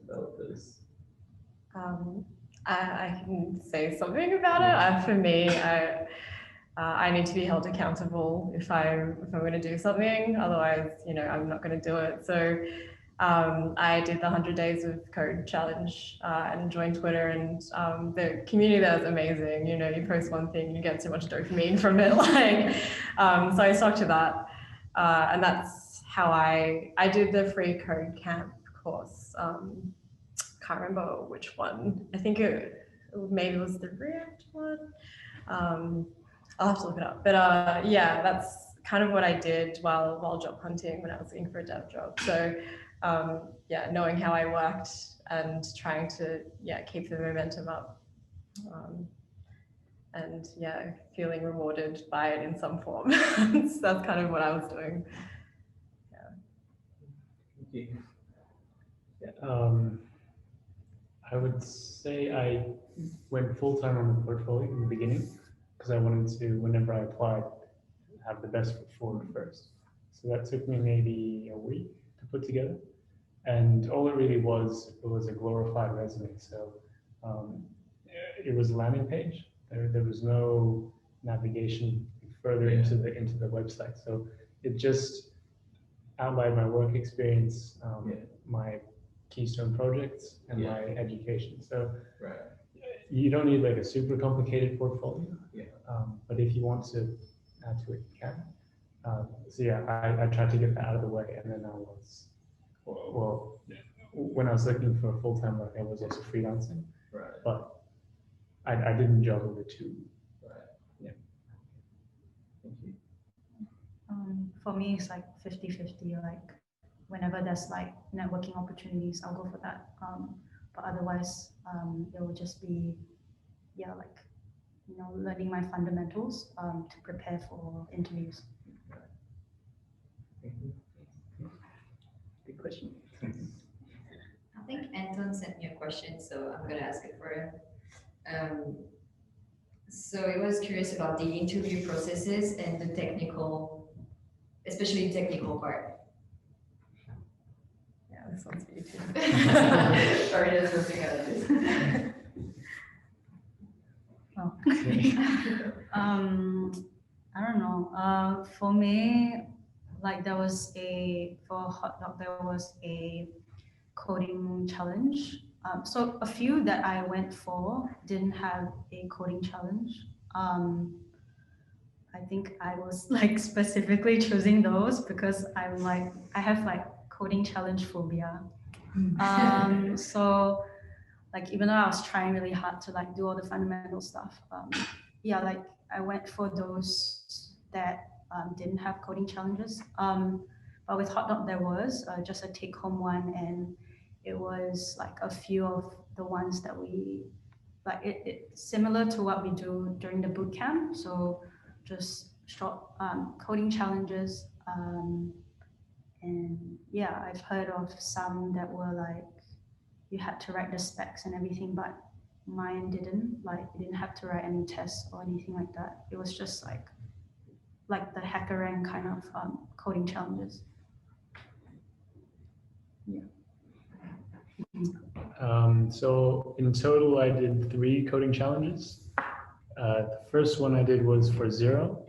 develop those? I can say something about it. For me, I need to be held accountable if I'm going to do something. Otherwise, I'm not going to do it. So I did the 100 Days of Code challenge and joined Twitter, and the community there is amazing. You post one thing, you get so much dopamine from it. So I stuck to that, and that's how I did the free code camp course. Can't remember which one. I think maybe it was the React one. I'll have to look it up. But yeah, that's kind of what I did while job hunting when I was looking for a dev job. So yeah, knowing how I worked and trying to keep the momentum up. And yeah, feeling rewarded by it in some form. So that's kind of what I was doing. Thank you. I would say I went full-time on the portfolio in the beginning because I wanted to, whenever I applied, have the best foot forward first. So that took me maybe a week to put together. And all it really was, it was a glorified resume. So it was a landing page. There was no navigation further into the website. So it just outlined my work experience, my keystone projects, and my education. So you don't need like a super complicated portfolio, but if you want to add to it, you can. So yeah, I tried to get that out of the way, and then I was, when I was looking for full-time work, I was also freelancing, but I didn't juggle the two. Thank you. For me, it's like 50-50, like whenever there's like networking opportunities, I'll go for that. But otherwise, it will just be, learning my fundamentals to prepare for interviews. Good question. I think Anton sent me a question, so I'm going to ask it for him. So he was curious about the interview processes and the technical, especially the technical part. Yeah, this one's for you too. Farida's looking at this. Oh. I don't know. For me, like for hot dog, there was a coding challenge. So a few that I went for didn't have a coding challenge. I think I was like specifically choosing those because I have like coding challenge phobia. So like even though I was trying really hard to like do all the fundamental stuff, like I went for those that didn't have coding challenges. But with Hot Dog there was just a take-home one, and it was like a few of the ones that we like. It's similar to what we do during the boot camp. So just short coding challenges. And yeah, I've heard of some that were like you had to write the specs and everything, but mine didn't. Like you didn't have to write any tests or anything like that. It was just like the HackerRank kind of coding challenges. Yeah. So in total, I did 3 coding challenges. The first one I did was for Zero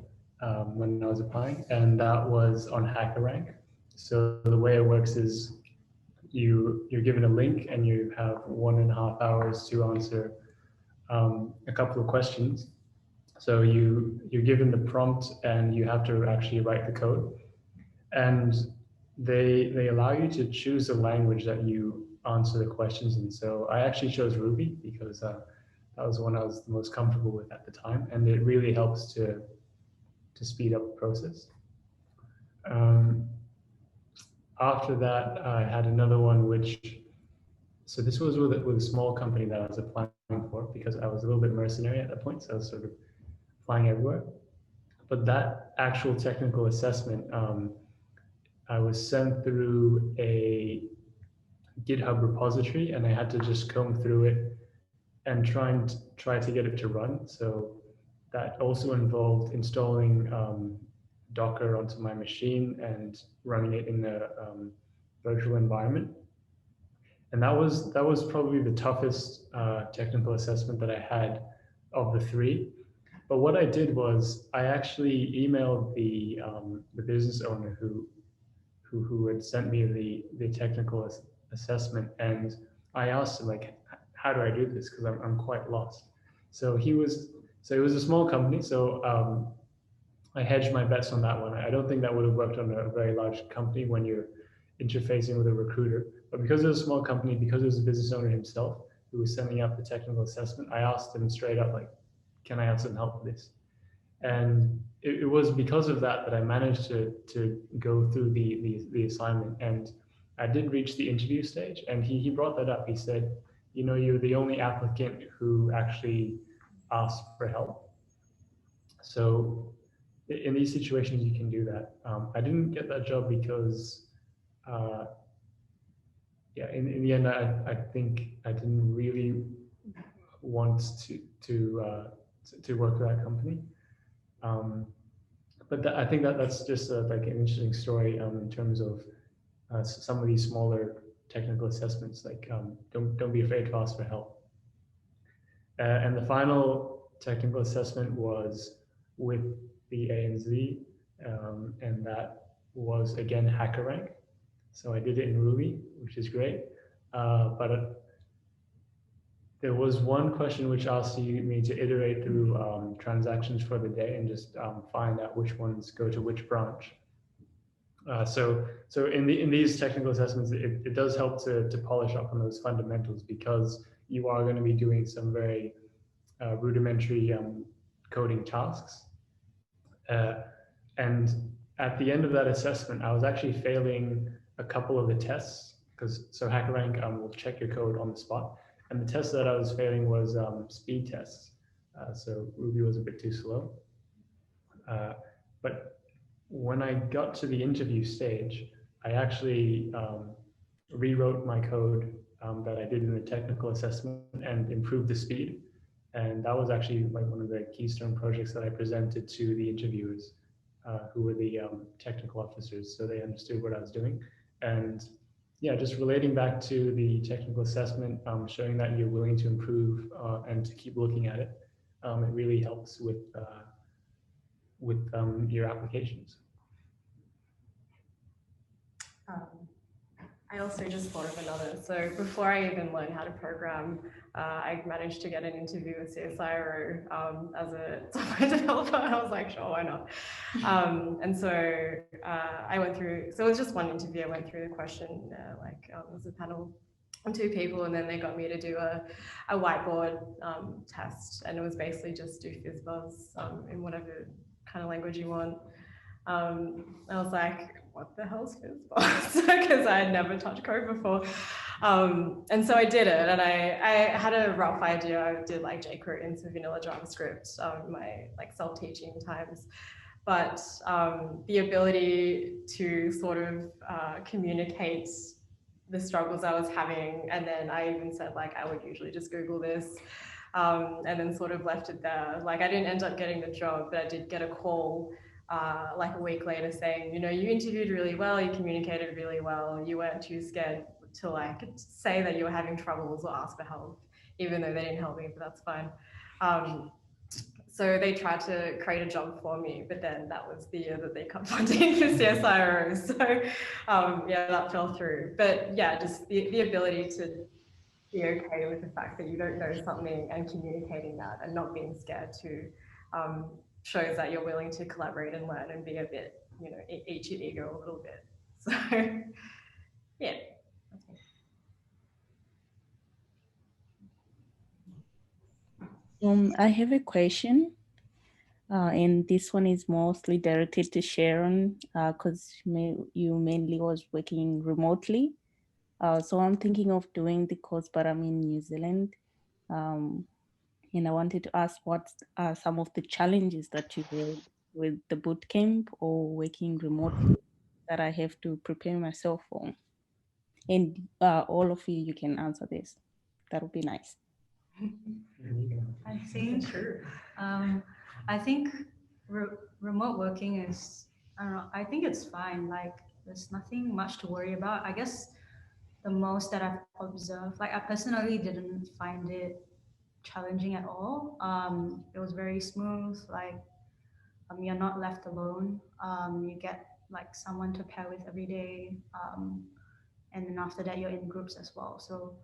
when I was applying, and that was on HackerRank. So the way it works is you're given a link and you have 1.5 hours to answer a couple of questions. So you're given the prompt and you have to actually write the code. And they allow you to choose the language that you answer the questions in. So I actually chose Ruby because that was one I was the most comfortable with at the time, and it really helps to speed up the process. After that, I had another one so this was with a small company that I was applying for because I was a little bit mercenary at that point, so I was sort of applying everywhere. But that actual technical assessment, I was sent through a GitHub repository, and I had to just comb through it and try to get it to run. So that also involved installing Docker onto my machine and running it in the virtual environment. And that was probably the toughest technical assessment that I had of the three. But what I did was I actually emailed the business owner who had sent me the technical assessment, and I asked him, like, how do I do this, because I'm quite lost. So it was a small company, so I hedged my bets on that one. I don't think that would have worked on a very large company when you're interfacing with a recruiter. But because it was a small company, because it was the business owner himself who was sending out the technical assessment, I asked him straight up, like, can I have some help with this? And it was because of that that I managed to go through the assignment. And I did reach the interview stage, and he brought that up. He said, you know, you're the only applicant who actually asked for help. So in these situations, you can do that. I didn't get that job because, yeah, in the end, I think I didn't really want to work for that company. But I think that's just like an interesting story in terms of some of these smaller technical assessments. Like, don't be afraid to ask for help. And the final technical assessment was with the ANZ, and that was again HackerRank. So I did it in Ruby, which is great. But there was one question which asked me to iterate through transactions for the day and just find out which ones go to which branch. So in these technical assessments, it does help to polish up on those fundamentals, because you are going to be doing some very rudimentary coding tasks. And at the end of that assessment, I was actually failing a couple of the tests, because HackerRank will check your code on the spot. And the test that I was failing was speed tests. So Ruby was a bit too slow. But when I got to the interview stage, I actually rewrote my code that I did in the technical assessment and improved the speed. And that was actually like one of the keystone projects that I presented to the interviewers, who were the technical officers. So they understood what I was doing. And yeah, just relating back to the technical assessment, showing that you're willing to improve and to keep looking at it, it really helps with your applications. I also just thought of another. So before I even learned how to program, I managed to get an interview with CSIRO as a software developer. I was like, sure, why not? And so I went through, so it was just one interview. I went through the question, it was a panel of 2 people, and then they got me to do a whiteboard test. And it was basically just do FizzBuzz in whatever kind of language you want. I was like, what the hell's FizzBuzz? Because I had never touched code before. And so I did it, and I had a rough idea. I did like jQuery into vanilla JavaScript, my like self-teaching times. But the ability to sort of communicate the struggles I was having, and then I even said like I would usually just Google this, and then sort of left it there. Like I didn't end up getting the job, but I did get a call like a week later saying, you know, you interviewed really well, you communicated really well, you weren't too scared to like say that you were having troubles or ask for help, even though they didn't help me, but that's fine. So they tried to create a job for me, but then that was the year that they cut funding for CSIRO. So yeah, that fell through. But yeah, just the ability to be okay with the fact that you don't know something and communicating that and not being scared to shows that you're willing to collaborate and learn and be a bit, you know, eat your ego a little bit. So yeah. I have a question, and this one is mostly directed to Sharon, because you mainly was working remotely. So I'm thinking of doing the course, but I'm in New Zealand. And I wanted to ask what are some of the challenges that you have with the bootcamp or working remotely that I have to prepare myself for? And all of you, you can answer this. That would be nice. I think, I think remote working is, I don't know, I think it's fine. Like, there's nothing much to worry about. I guess the most that I've observed, like I personally didn't find it challenging at all. It was very smooth. Like, you're not left alone. You get like someone to pair with every day. And then after that, you're in groups as well. So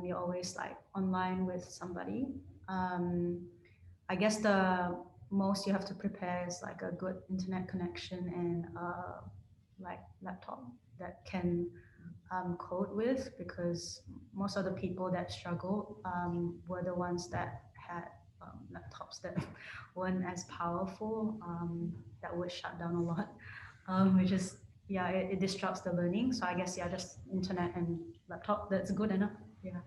you're always like online with somebody. I guess the most you have to prepare is like a good internet connection and like laptop that can code with, because most of the people that struggled were the ones that had laptops that weren't as powerful, that would shut down a lot, which is, yeah, it disrupts the learning. So I guess, yeah, just internet and laptop, that's good enough. Yeah.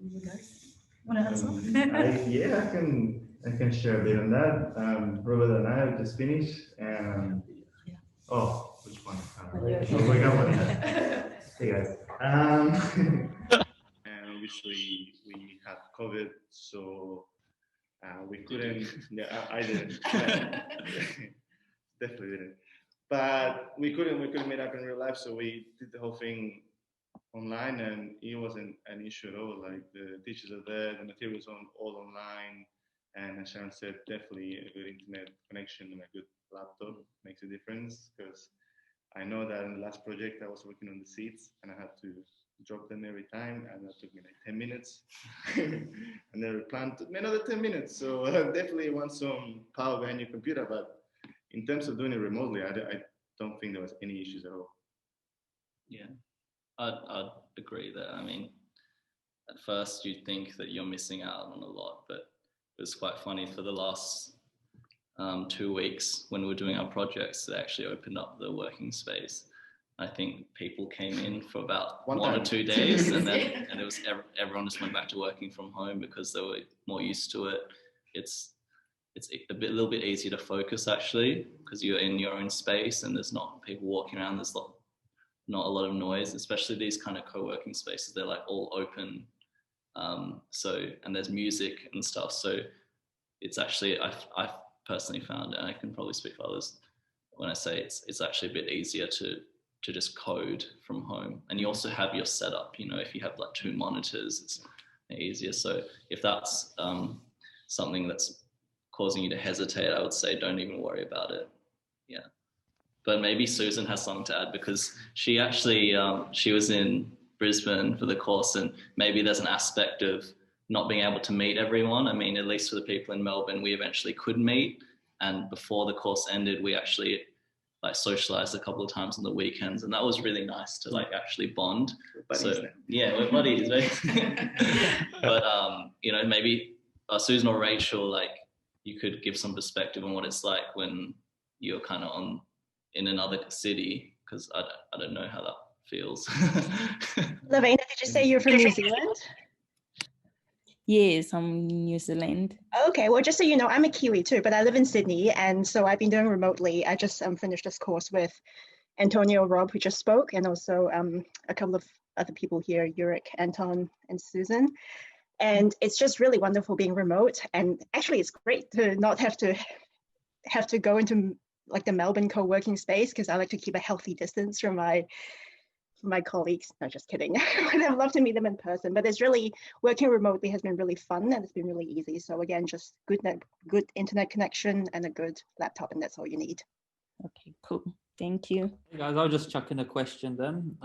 You guys want to answer? Yeah, I can share a bit on that. Robert and I have just finished, and oh, which one? We got one. Hey guys. And obviously we had COVID, so we couldn't. Yeah, I didn't. Definitely didn't. But we couldn't meet up in real life, so we did the whole thing online, and it wasn't an issue at all. Like, the teachers are there, the materials on all online, and as Sharon said, definitely a good internet connection and a good laptop makes a difference. Because I know that in the last project I was working on the seats and I had to drop them every time, and that took me like 10 minutes. And the replan took me another 10 minutes. So definitely want some power behind your computer, but in terms of doing it remotely, I don't think there was any issues at all. Yeah, I'd agree there. I mean, at first you'd think that you're missing out on a lot, but it was quite funny for the last 2 weeks when we were doing our projects, they actually opened up the working space. I think people came in for about one or 2 days, and then it was everyone just went back to working from home because they were more used to it. It's a little bit easier to focus, actually, because you're in your own space and there's not people walking around. There's not a lot of noise, especially these kind of co-working spaces. They're like all open, and there's music and stuff. So it's actually, I've personally found, and I can probably speak for others when I say it's actually a bit easier to just code from home. And you also have your setup, if you have like 2 monitors, it's easier. So if that's something that's causing you to hesitate, I would say don't even worry about it. Yeah. But maybe Susan has something to add, because she actually, she was in Brisbane for the course, and maybe there's an aspect of not being able to meet everyone. I mean, at least for the people in Melbourne, we eventually could meet. And before the course ended, we actually like socialized a couple of times on the weekends. And that was really nice to like actually bond. So yeah, we're buddies, right? But, maybe Susan or Rachel, like you could give some perspective on what it's like when you're kind of in another city, because I don't know how that feels. Lavina, did you say you're from New Zealand? Yes, I'm New Zealand. Okay, well, just so you know, I'm a Kiwi too, but I live in Sydney, and so I've been doing remotely. I just finished this course with Antonio Rob, who just spoke, and also a couple of other people here, Yurik, Anton, and Susan. And it's just really wonderful being remote. And actually, it's great to not have to go into like the Melbourne co-working space, because I like to keep a healthy distance from my colleagues. No, just kidding. I'd love to meet them in person, but it's really, working remotely has been really fun, and it's been really easy. So again, just good internet connection and a good laptop, and that's all you need. Okay, cool. Thank you. Hey guys, I'll just chuck in a question then.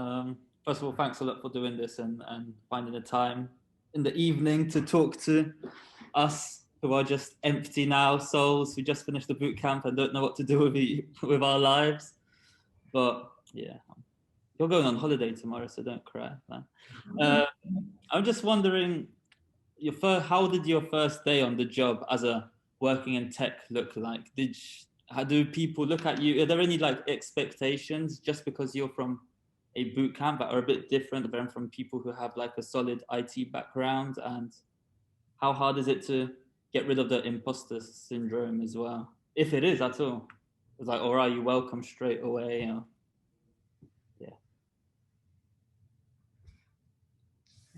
First of all, thanks a lot for doing this and finding the time in the evening to talk to us who are just empty now souls who just finished the boot camp and don't know what to do with our lives. But yeah, you're going on holiday tomorrow, so don't cry, man. I'm just wondering, how did your first day on the job as a working in tech look like? How do people look at you? Are there any like expectations just because you're from a boot camp that are a bit different than from people who have like a solid IT background? And how hard is it to get rid of the imposter syndrome as well, if it is at all? It's like, or are you welcome straight away? Yeah.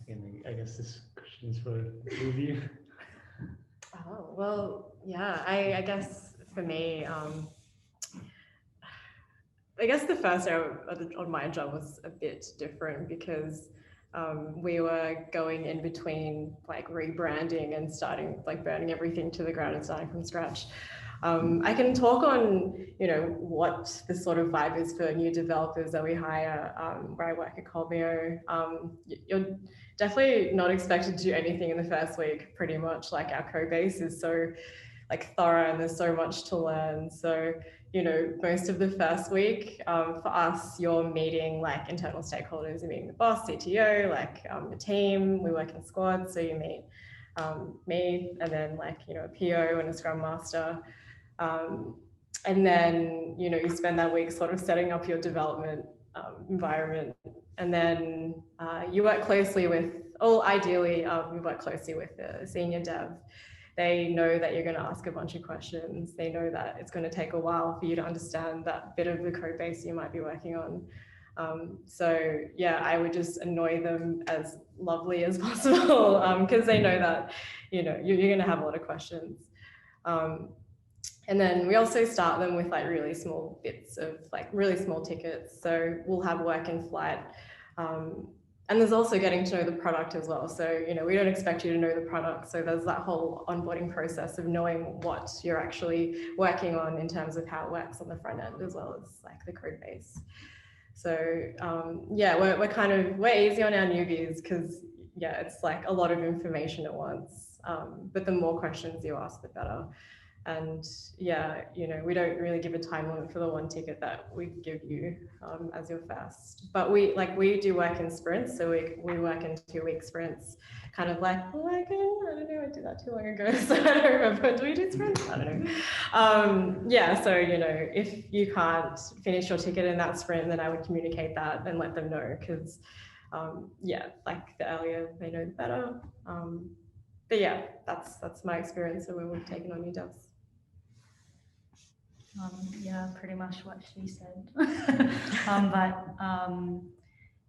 And I guess this question is for the two of you. Oh, well, yeah, I guess for me, I guess the first day on my job was a bit different because we were going in between like rebranding and starting like burning everything to the ground and starting from scratch. I can talk on, what the sort of vibe is for new developers that we hire where I work at Colmeo. You're definitely not expected to do anything in the first week, pretty much. Like our code base is so like thorough and there's so much to learn. So, most of the first week for us, you're meeting like internal stakeholders, you're meeting the boss, CTO, like the team, we work in squads. So you meet me and then like, a PO and a Scrum Master. And then, you spend that week sort of setting up your development environment. And then you work closely with, ideally, you work closely with the senior dev. They know that you're going to ask a bunch of questions. They know that it's going to take a while for you to understand that bit of the code base you might be working on. So yeah, I would just annoy them as lovely as possible because they know that, you're going to have a lot of questions. And then we also start them with like really small bits of like really small tickets. So we'll have work in flight. And there's also getting to know the product as well. So, we don't expect you to know the product. So there's that whole onboarding process of knowing what you're actually working on in terms of how it works on the front end, as well as like the code base. So yeah, we're easy on our newbies because yeah, it's like a lot of information at once. But the more questions you ask, the better. And yeah, we don't really give a time limit for the one ticket that we give you as your first. But we do work in sprints. So we work in 2-week sprints, kind of like, I don't know, I did that too long ago. So I don't remember, do we do sprints? I don't know. Yeah, so, if you can't finish your ticket in that sprint, then I would communicate that and let them know because, yeah, like the earlier they know, the better. But yeah, that's my experience of when we've taken on new devs. Yeah, pretty much what she said.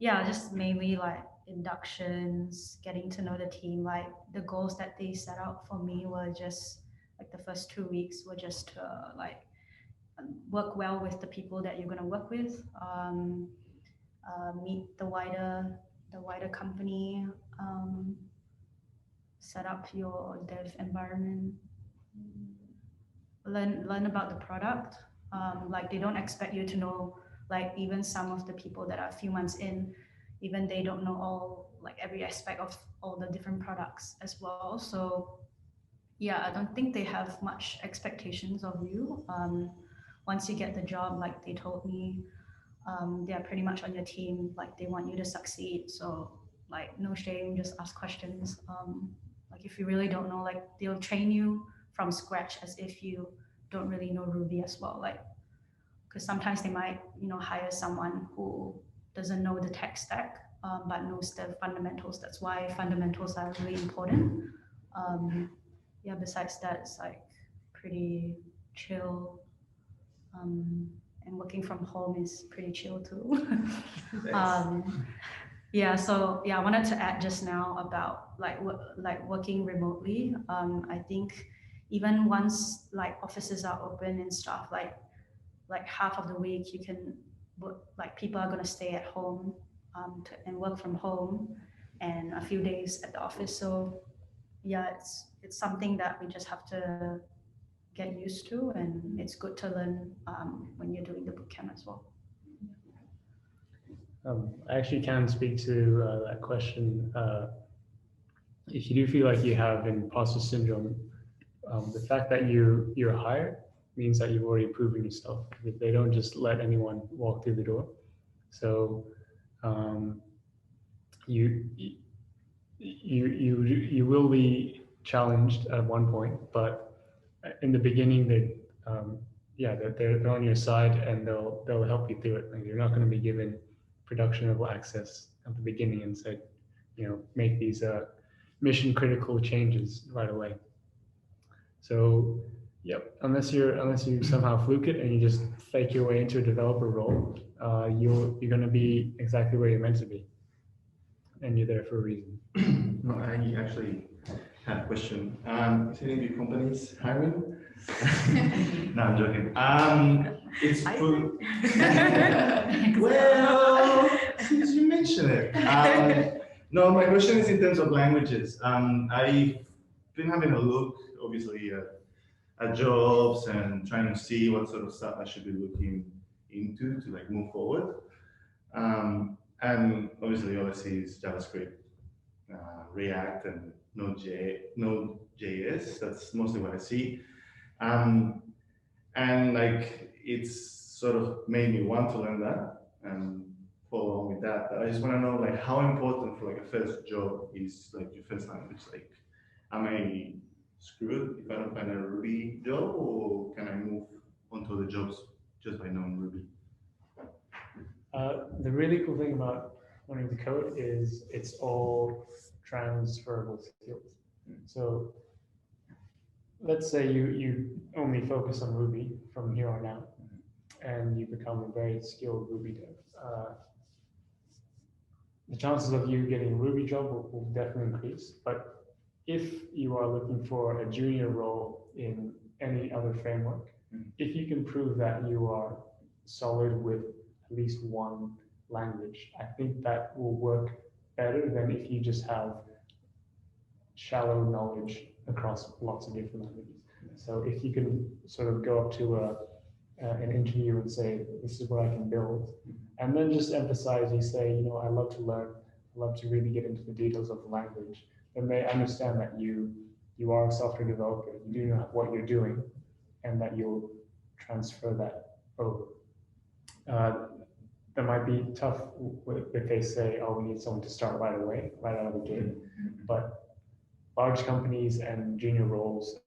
Yeah, just mainly like inductions, getting to know the team. Like the goals that they set out for me were just like the first 2 weeks were just to like work well with the people that you're going to work with, meet the wider company, set up your dev environment, learn about the product. Like they don't expect you to know, like even some of the people that are a few months in, even they don't know all, like every aspect of all the different products as well. So yeah, I don't think they have much expectations of you. Once you get the job, like they told me, they are pretty much on your team, like they want you to succeed. So like no shame, just ask questions. Like if you really don't know, like they'll train you from scratch as if you don't really know Ruby as well. Like, because sometimes they might, hire someone who doesn't know the tech stack, but knows the fundamentals. That's why fundamentals are really important. Yeah, besides that, it's like pretty chill. And working from home is pretty chill too. Yeah, so yeah, I wanted to add just now about like working remotely. I think even once like offices are open and stuff, like half of the week you can work, like people are gonna stay at home and work from home, and a few days at the office. So yeah, it's something that we just have to get used to, and it's good to learn when you're doing the bootcamp as well. I actually can speak to that question. If you do feel like you have imposter syndrome, the fact that you're hired means that you've already proven yourself. They don't just let anyone walk through the door. So you will be challenged at one point, but in the beginning, they're on your side and they'll help you through it. Like, you're not going to be given production level access at the beginning and said, make these mission critical changes right away. So, yep, unless you somehow fluke it and you just fake your way into a developer role, you're going to be exactly where you're meant to be. and you're there for a reason. No, I actually had a question. Is any of your companies hiring? No, I'm joking. It's full. Well, since you mentioned it. No, my question is in terms of languages. I've been having a look, obviously, at jobs and trying to see what sort of stuff I should be looking into to like move forward. And obviously, all I see is JavaScript, React, and Node.js. That's mostly what I see. And like it's sort of made me want to learn that and follow on with that. But I just want to know like how important for like a first job is like your first language. Like, am I screwed if I don't find a Ruby job, or can I move onto the jobs just by knowing Ruby? The really cool thing about learning the code is it's all transferable skills. So let's say you only focus on Ruby from here on out, and you become a very skilled Ruby dev. The chances of you getting a Ruby job will definitely increase. But if you are looking for a junior role in any other framework, if you can prove that you are solid with at least one language, I think that will work better than if you just have shallow knowledge across lots of different languages. So if you can sort of go up to an interview and say, this is what I can build, and then just emphasize, you say, you know, I love to learn, I love to really get into the details of the language, then they understand that you are a software developer, you do know what you're doing, and that you'll transfer that over. That might be tough if they say, oh, we need someone to start right away, right out of the gate. But large companies and junior roles,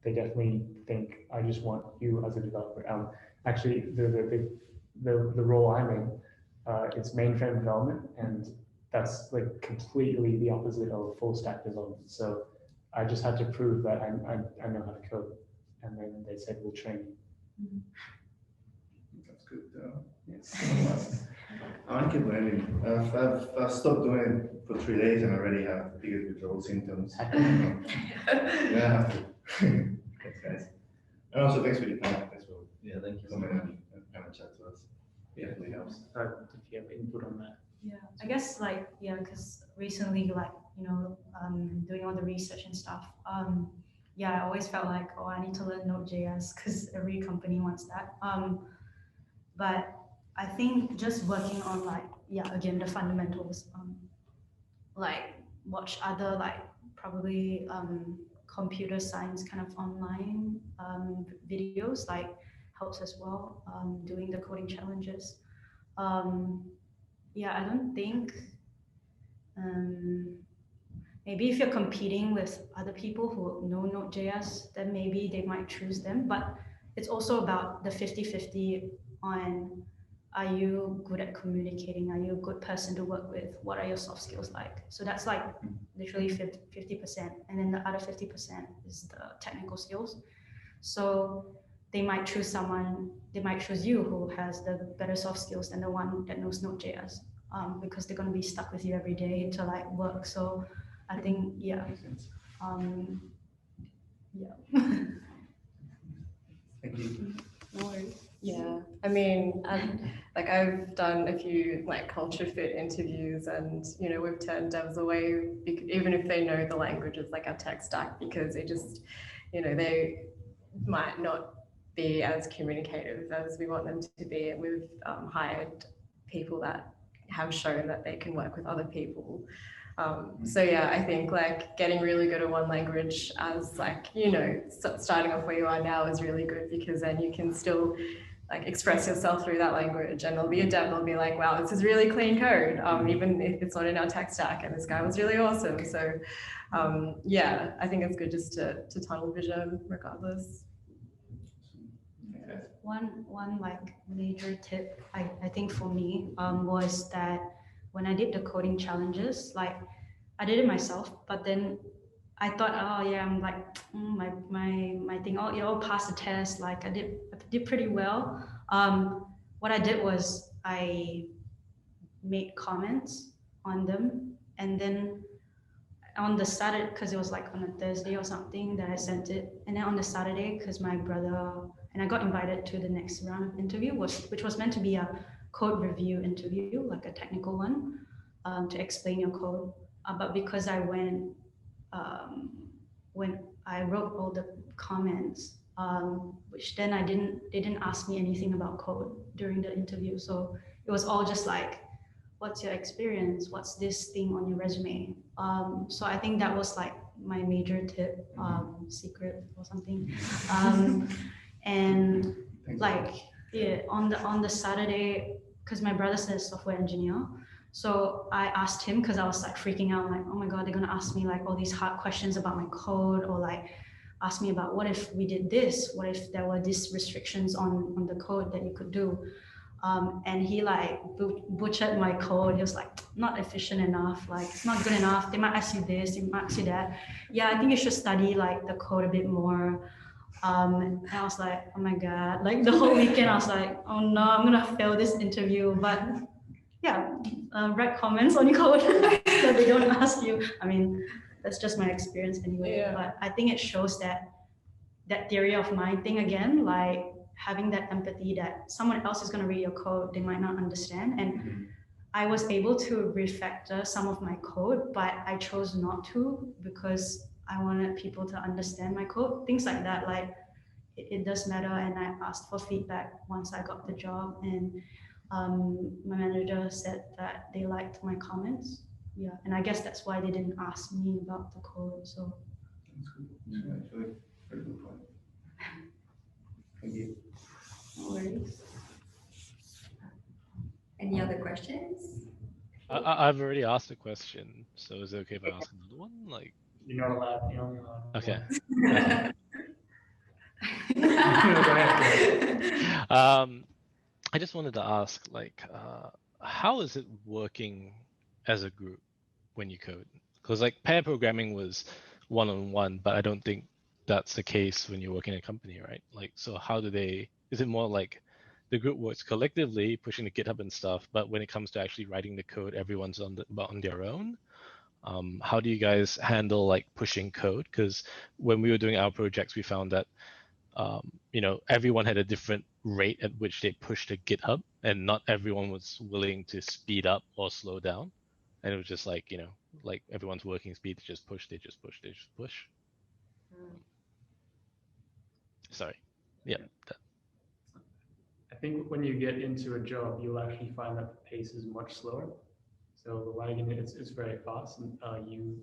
they definitely think, I just want you as a developer. Actually, the role I'm in, it's mainframe development, and that's like completely the opposite of full stack development. So I just had to prove that I know how to code, and then they said, we'll train you. That's good. Yes. I want to keep learning. I've stopped doing it for 3 days and I already have bigger withdrawal symptoms. Yeah, I have to. Thanks, guys. And also, thanks for your time. Thanks for thank you. coming and having a chat to us. It definitely helps. If you have input on that. Yeah, I guess like, yeah, because recently, like, you know, doing all the research and stuff, yeah, I always felt like, oh, I need to learn Node.js because every company wants that. But I think just working on like, yeah, again, the fundamentals, like watch other like probably computer science kind of online videos like helps as well, doing the coding challenges. Yeah, I don't think, maybe if you're competing with other people who know Node.js, then maybe they might choose them, but it's also about the 50-50 on, are you good at communicating? Are you a good person to work with? What are your soft skills like? So that's like literally 50%. And then the other 50% is the technical skills. So they might choose someone, they might choose you who has the better soft skills than the one that knows Node.js, because they're going to be stuck with you every day to like work. So I think, yeah. Yeah. Thank you. No worries. Yeah, I mean, like I've done a few like culture fit interviews, and you know we've turned devs away even if they know the languages like our tech stack, because they just, you know, they might not be as communicative as we want them to be. And we've hired people that have shown that they can work with other people. So yeah, I think like getting really good at one language as like, you know, starting off where you are now is really good, because then you can still like express yourself through that language, and there'll be a dev that'll be like, wow, this is really clean code, even if it's not in our tech stack, and this guy was really awesome. So yeah, I think it's good just to tunnel vision regardless. One like major tip I think for me was that when I did the coding challenges, like I did it myself, but then I thought, oh yeah, I'm like my thing, oh, you know, pass the test, like I did pretty well. What I did was I made comments on them And then on the Saturday, because it was like on a Thursday or something that I sent it. And then on the Saturday, because my brother, and I got invited to the next round of interview, which was meant to be a code review interview, like a technical one, to explain your code. But because I went, when I wrote all the comments, which then they didn't ask me anything about code during the interview. So it was all just like, what's your experience? What's this thing on your resume? So I think that was like my major tip, secret or something. And like, yeah, on the Saturday, because my brother's a software engineer, so I asked him, because I was like freaking out, like, oh my God, they're gonna ask me like all these hard questions about my code, or like ask me about what if we did this? What if there were these restrictions on the code that you could do? And he like butchered my code. He was like, not efficient enough, like it's not good enough. They might ask you this, they might ask you that. Yeah, I think you should study like the code a bit more. And I was like, oh my God, like the whole weekend I was like, oh no, I'm gonna fail this interview. But yeah, write comments on your code that they don't ask you. I mean, that's just my experience anyway. Yeah. But I think it shows that theory of mind thing again, like having that empathy that someone else is going to read your code, they might not understand. And I was able to refactor some of my code, but I chose not to because I wanted people to understand my code, things like that. Like it does matter. And I asked for feedback once I got the job, and my manager said that they liked my comments. Yeah, and I guess that's why they didn't ask me about the code. So Actually, very good point. Thank you. No worries. Any other questions? I've already asked a question, so is it okay if I ask another one? Like, You're not allowed. You're only allowed. okay. Okay. I just wanted to ask, like, how is it working as a group when you code? Because like pair programming was one-on-one, but I don't think that's the case when you're working in a company, right? Like, so how do they? Is it more like the group works collectively, pushing the GitHub and stuff, but when it comes to actually writing the code, everyone's on their own? How do you guys handle like pushing code? Because when we were doing our projects, we found that you know, everyone had a different rate at which they pushed to GitHub, and not everyone was willing to speed up or slow down. And it was just like, you know, like everyone's working speed, they just push. Sorry. Yeah. I think when you get into a job, you'll actually find that the pace is much slower. So the wagon, it's very fast, and you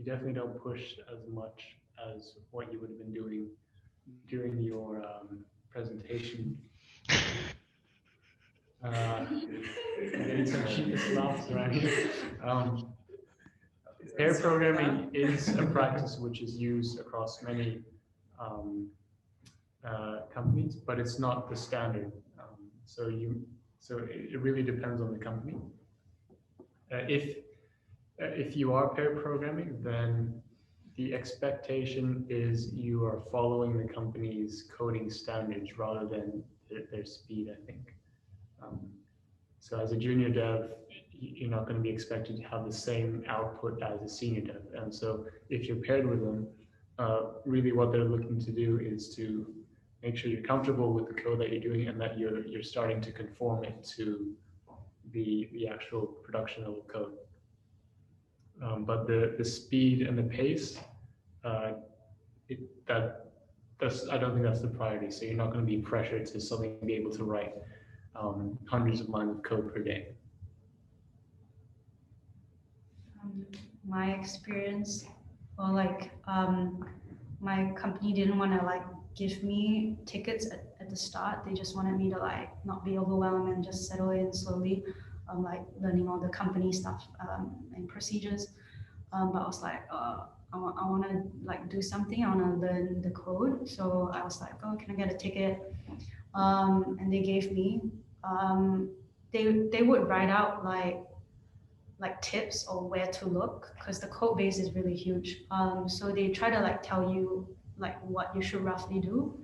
definitely don't push as much as what you would have been doing during your presentation. Getting some cheapest laughs around here. Pair programming is a practice which is used across many companies, but it's not the standard. So it really depends on the company. If you are pair programming, then the expectation is you are following the company's coding standards rather than their speed, I think. So as a junior dev, you're not going to be expected to have the same output as a senior dev. And so if you're paired with them, really what they're looking to do is to make sure you're comfortable with the code that you're doing and that you're starting to conform it to the actual production level code. But the speed and the pace, I don't think that's the priority. So you're not going to be pressured to suddenly be able to write hundreds of lines of code per day. My experience, well, like my company didn't want to like give me tickets at the start. They just wanted me to like not be overwhelmed and just settle in slowly, like learning all the company stuff and procedures. But I was like, I want to like do something. I want to learn the code. So I was like, oh, can I get a ticket? And they gave me. They would write out like tips or where to look, because the code base is really huge. So they try to like tell you like what you should roughly do.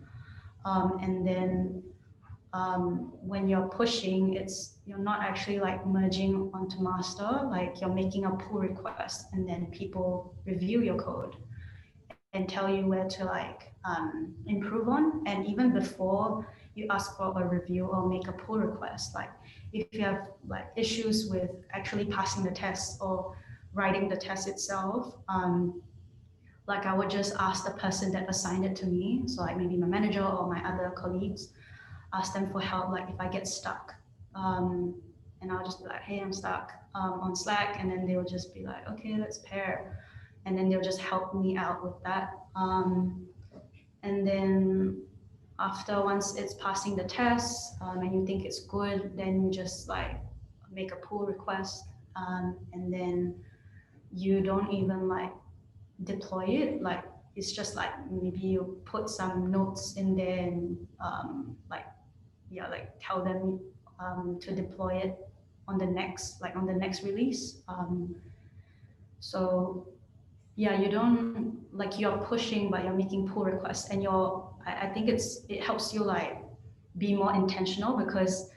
And then when you're pushing, you're not actually like merging onto master, like you're making a pull request and then people review your code and tell you where to like improve on. And even before you ask for a review or make a pull request, like if you have like issues with actually passing the test or writing the test itself, like I would just ask the person that assigned it to me, so like maybe my manager or my other colleagues, ask them for help, like if I get stuck. And I'll just be like, hey, I'm stuck on Slack. And then they'll just be like, okay, let's pair. And then they'll just help me out with that. And then once it's passing the test and you think it's good, then you just like make a pull request. And then you don't even like deploy it. Like it's just like maybe you put some notes in there and like tell them to deploy it on the next release. So yeah, you don't like you're pushing, but you're making pull requests, and I think it helps you like be more intentional, because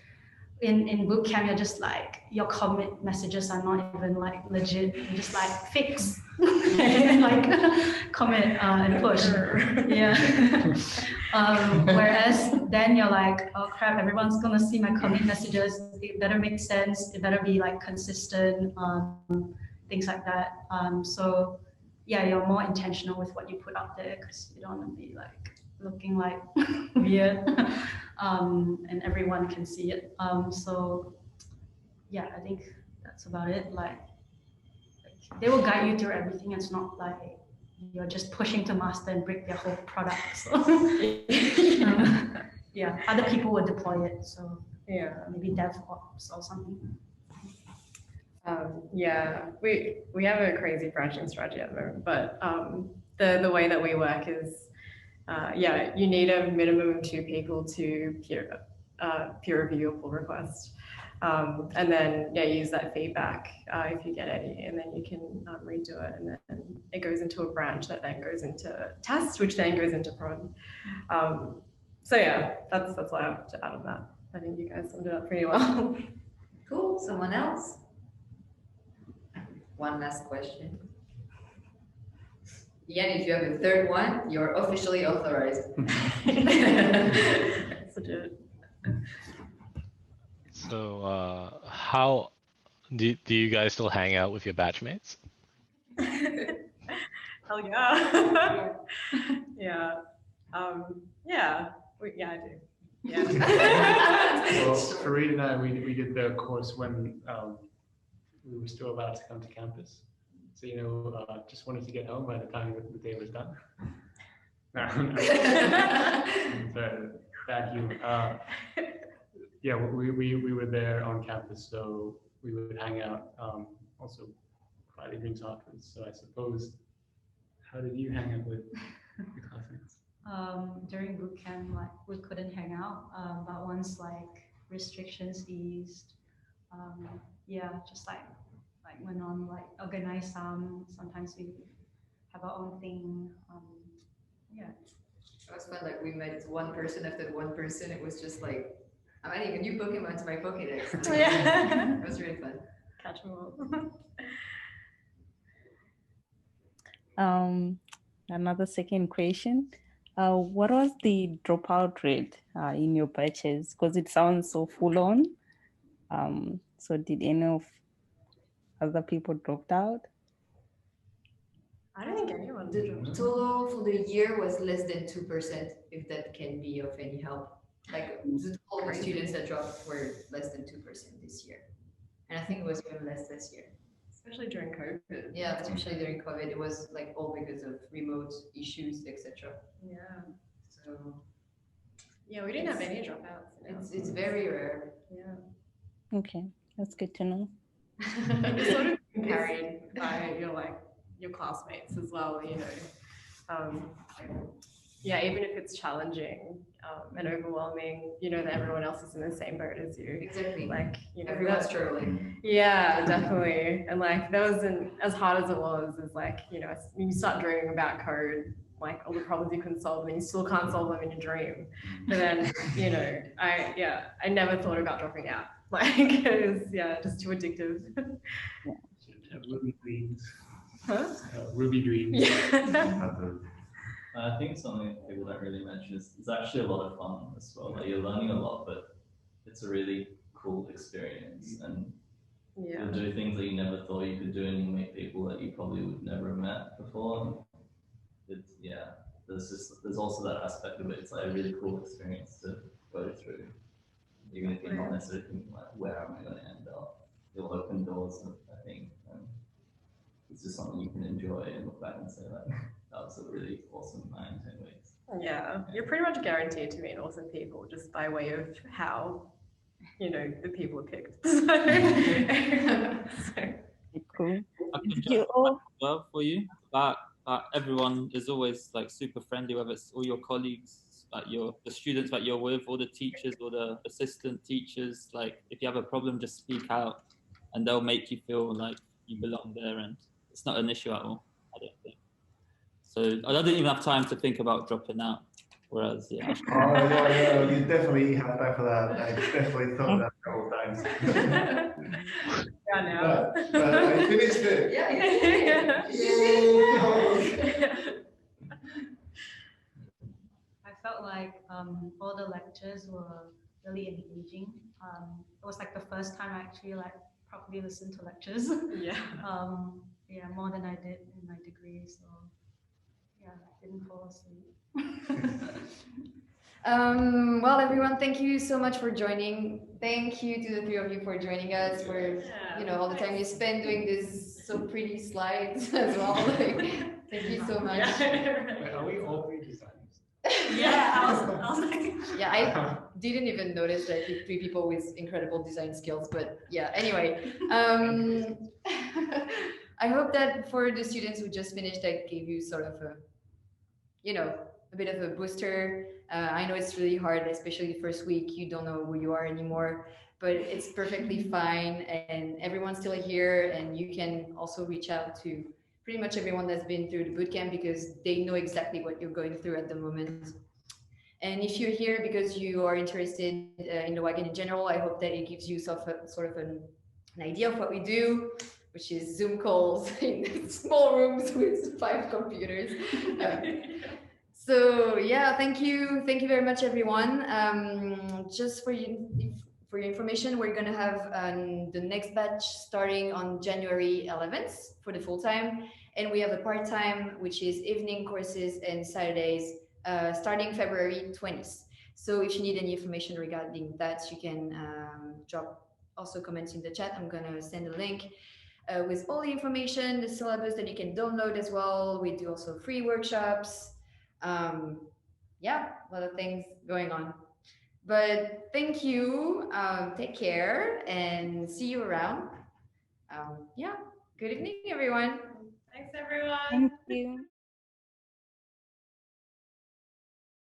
in bootcamp you're just like your commit messages are not even like legit. You're just like fix and like commit and push. Yeah. Whereas then you're like, oh crap, everyone's gonna see my commit messages. It better make sense. It better be like consistent. Things like that. So yeah, you're more intentional with what you put out there, because you don't want to be like looking like weird, and everyone can see it. So yeah, I think that's about it. Like they will guide you through everything. It's not like you're just pushing to master and break their whole product. So yeah, other people will deploy it. So yeah, maybe DevOps or something. Yeah, we have a crazy branching strategy at the moment, but the way that we work is, yeah, you need a minimum of 2 people to peer review your pull request, and then yeah, use that feedback if you get any, and then you can redo it, and then it goes into a branch that then goes into test, which then goes into prod. So yeah, that's what I have to add on that. I think you guys summed it up pretty well. Cool. Someone else? One last question. Ian, if you have a third one, you're officially authorized. So how do you guys still hang out with your batchmates? Hell yeah. Yeah. Yeah, I do. Yeah. Well, Farida and I, we did the course when we were still allowed to come to campus. So, just wanted to get home by the time the day was done. No. Bad humor. Yeah, we were there on campus, so we would hang out. Also, Friday drinks afterwards. So I suppose, how did you hang out with your classmates? During bootcamp, like we couldn't hang out, but once like restrictions eased, yeah, just like went on like organize sometimes we have our own thing. Yeah, It was fun. Like we met one person after one person. It was just like I'm adding a new Pokemon to my Pokédex. Yeah. It was really fun. Catch them all. Another second question. What was the dropout rate in your batches? Because it sounds so full on. So did any of other people dropped out? I don't think anyone. The total for the year was less than 2%, if that can be of any help. Like the total students that dropped were less than 2% this year. And I think it was even less this year. Especially during COVID. Yeah, especially during COVID, it was like all because of remote issues, etc. Yeah. So yeah, we didn't have any dropouts. It's very rare. Yeah. Okay, that's good to know. You're sort of carried by your classmates as well, yeah, even if it's challenging and overwhelming, that everyone else is in the same boat as you. Exactly. Like, everyone's struggling. Yeah, definitely. And like that wasn't as hard as it was, is like, you start dreaming about code like all the problems you couldn't solve, and you still can't solve them in your dream. But then, you know, I never thought about dropping out. Like, it was, just too addictive. Ruby dreams. Huh? Ruby dreams. Yeah. I think something people don't really mention is it's actually a lot of fun as well. Like you're learning a lot, but it's a really cool experience, and you'll do things that you never thought you could do, and you meet people that you probably would never have met before. There's also that aspect of it. It's like a really cool experience to go through, even if you're not necessarily thinking like, where am I going to end up? It'll open doors, I think. And it's just something you can enjoy and look back and say like, that was a really awesome 9-10 weeks. Yeah, you're pretty much guaranteed to meet awesome people just by way of how, you know, the people are picked. Cool. I can just well for you that everyone is always like super friendly, whether it's all your colleagues, like the students that you're with, or the teachers or the assistant teachers. Like if you have a problem, just speak out, and they'll make you feel like you belong there, and it's not an issue at all, I don't think. So I didn't even have time to think about dropping out. Whereas, yeah. Oh, no, you definitely have time for that. I definitely thought that a couple times. Yeah, now. But I finished it. I felt like all the lectures were really engaging. It was like the first time I actually like properly listened to lectures. Yeah. More than I did in my degree. So yeah, I didn't fall asleep. Well, everyone, thank you so much for joining. Thank you to the three of you for joining us, for all the time you spend doing this so pretty slides as well. Like, thank you so much. Wait, are we all three designers? Yeah, I was like, yeah, I didn't even notice that three people with incredible design skills, but yeah, anyway. I hope that for the students who just finished, I gave you sort of a bit of a booster. I know it's really hard, especially the first week, you don't know who you are anymore, but it's perfectly fine, and everyone's still here, and you can also reach out to pretty much everyone that's been through the bootcamp because they know exactly what you're going through at the moment. And if you're here because you are interested in the Wagon in general, I hope that it gives you sort of an idea of what we do, which is Zoom calls in small rooms with 5 computers. So yeah, thank you very much, everyone. Just for your information, we're gonna have the next batch starting on January 11th for the full time, and we have a part time, which is evening courses and Saturdays, starting February 20th. So if you need any information regarding that, you can drop also comments in the chat. I'm gonna send a link with all the information, the syllabus that you can download as well. We do also free workshops. A lot of things going on. But thank you. Take care and see you around. Good evening, everyone. Thanks, everyone. Thank you.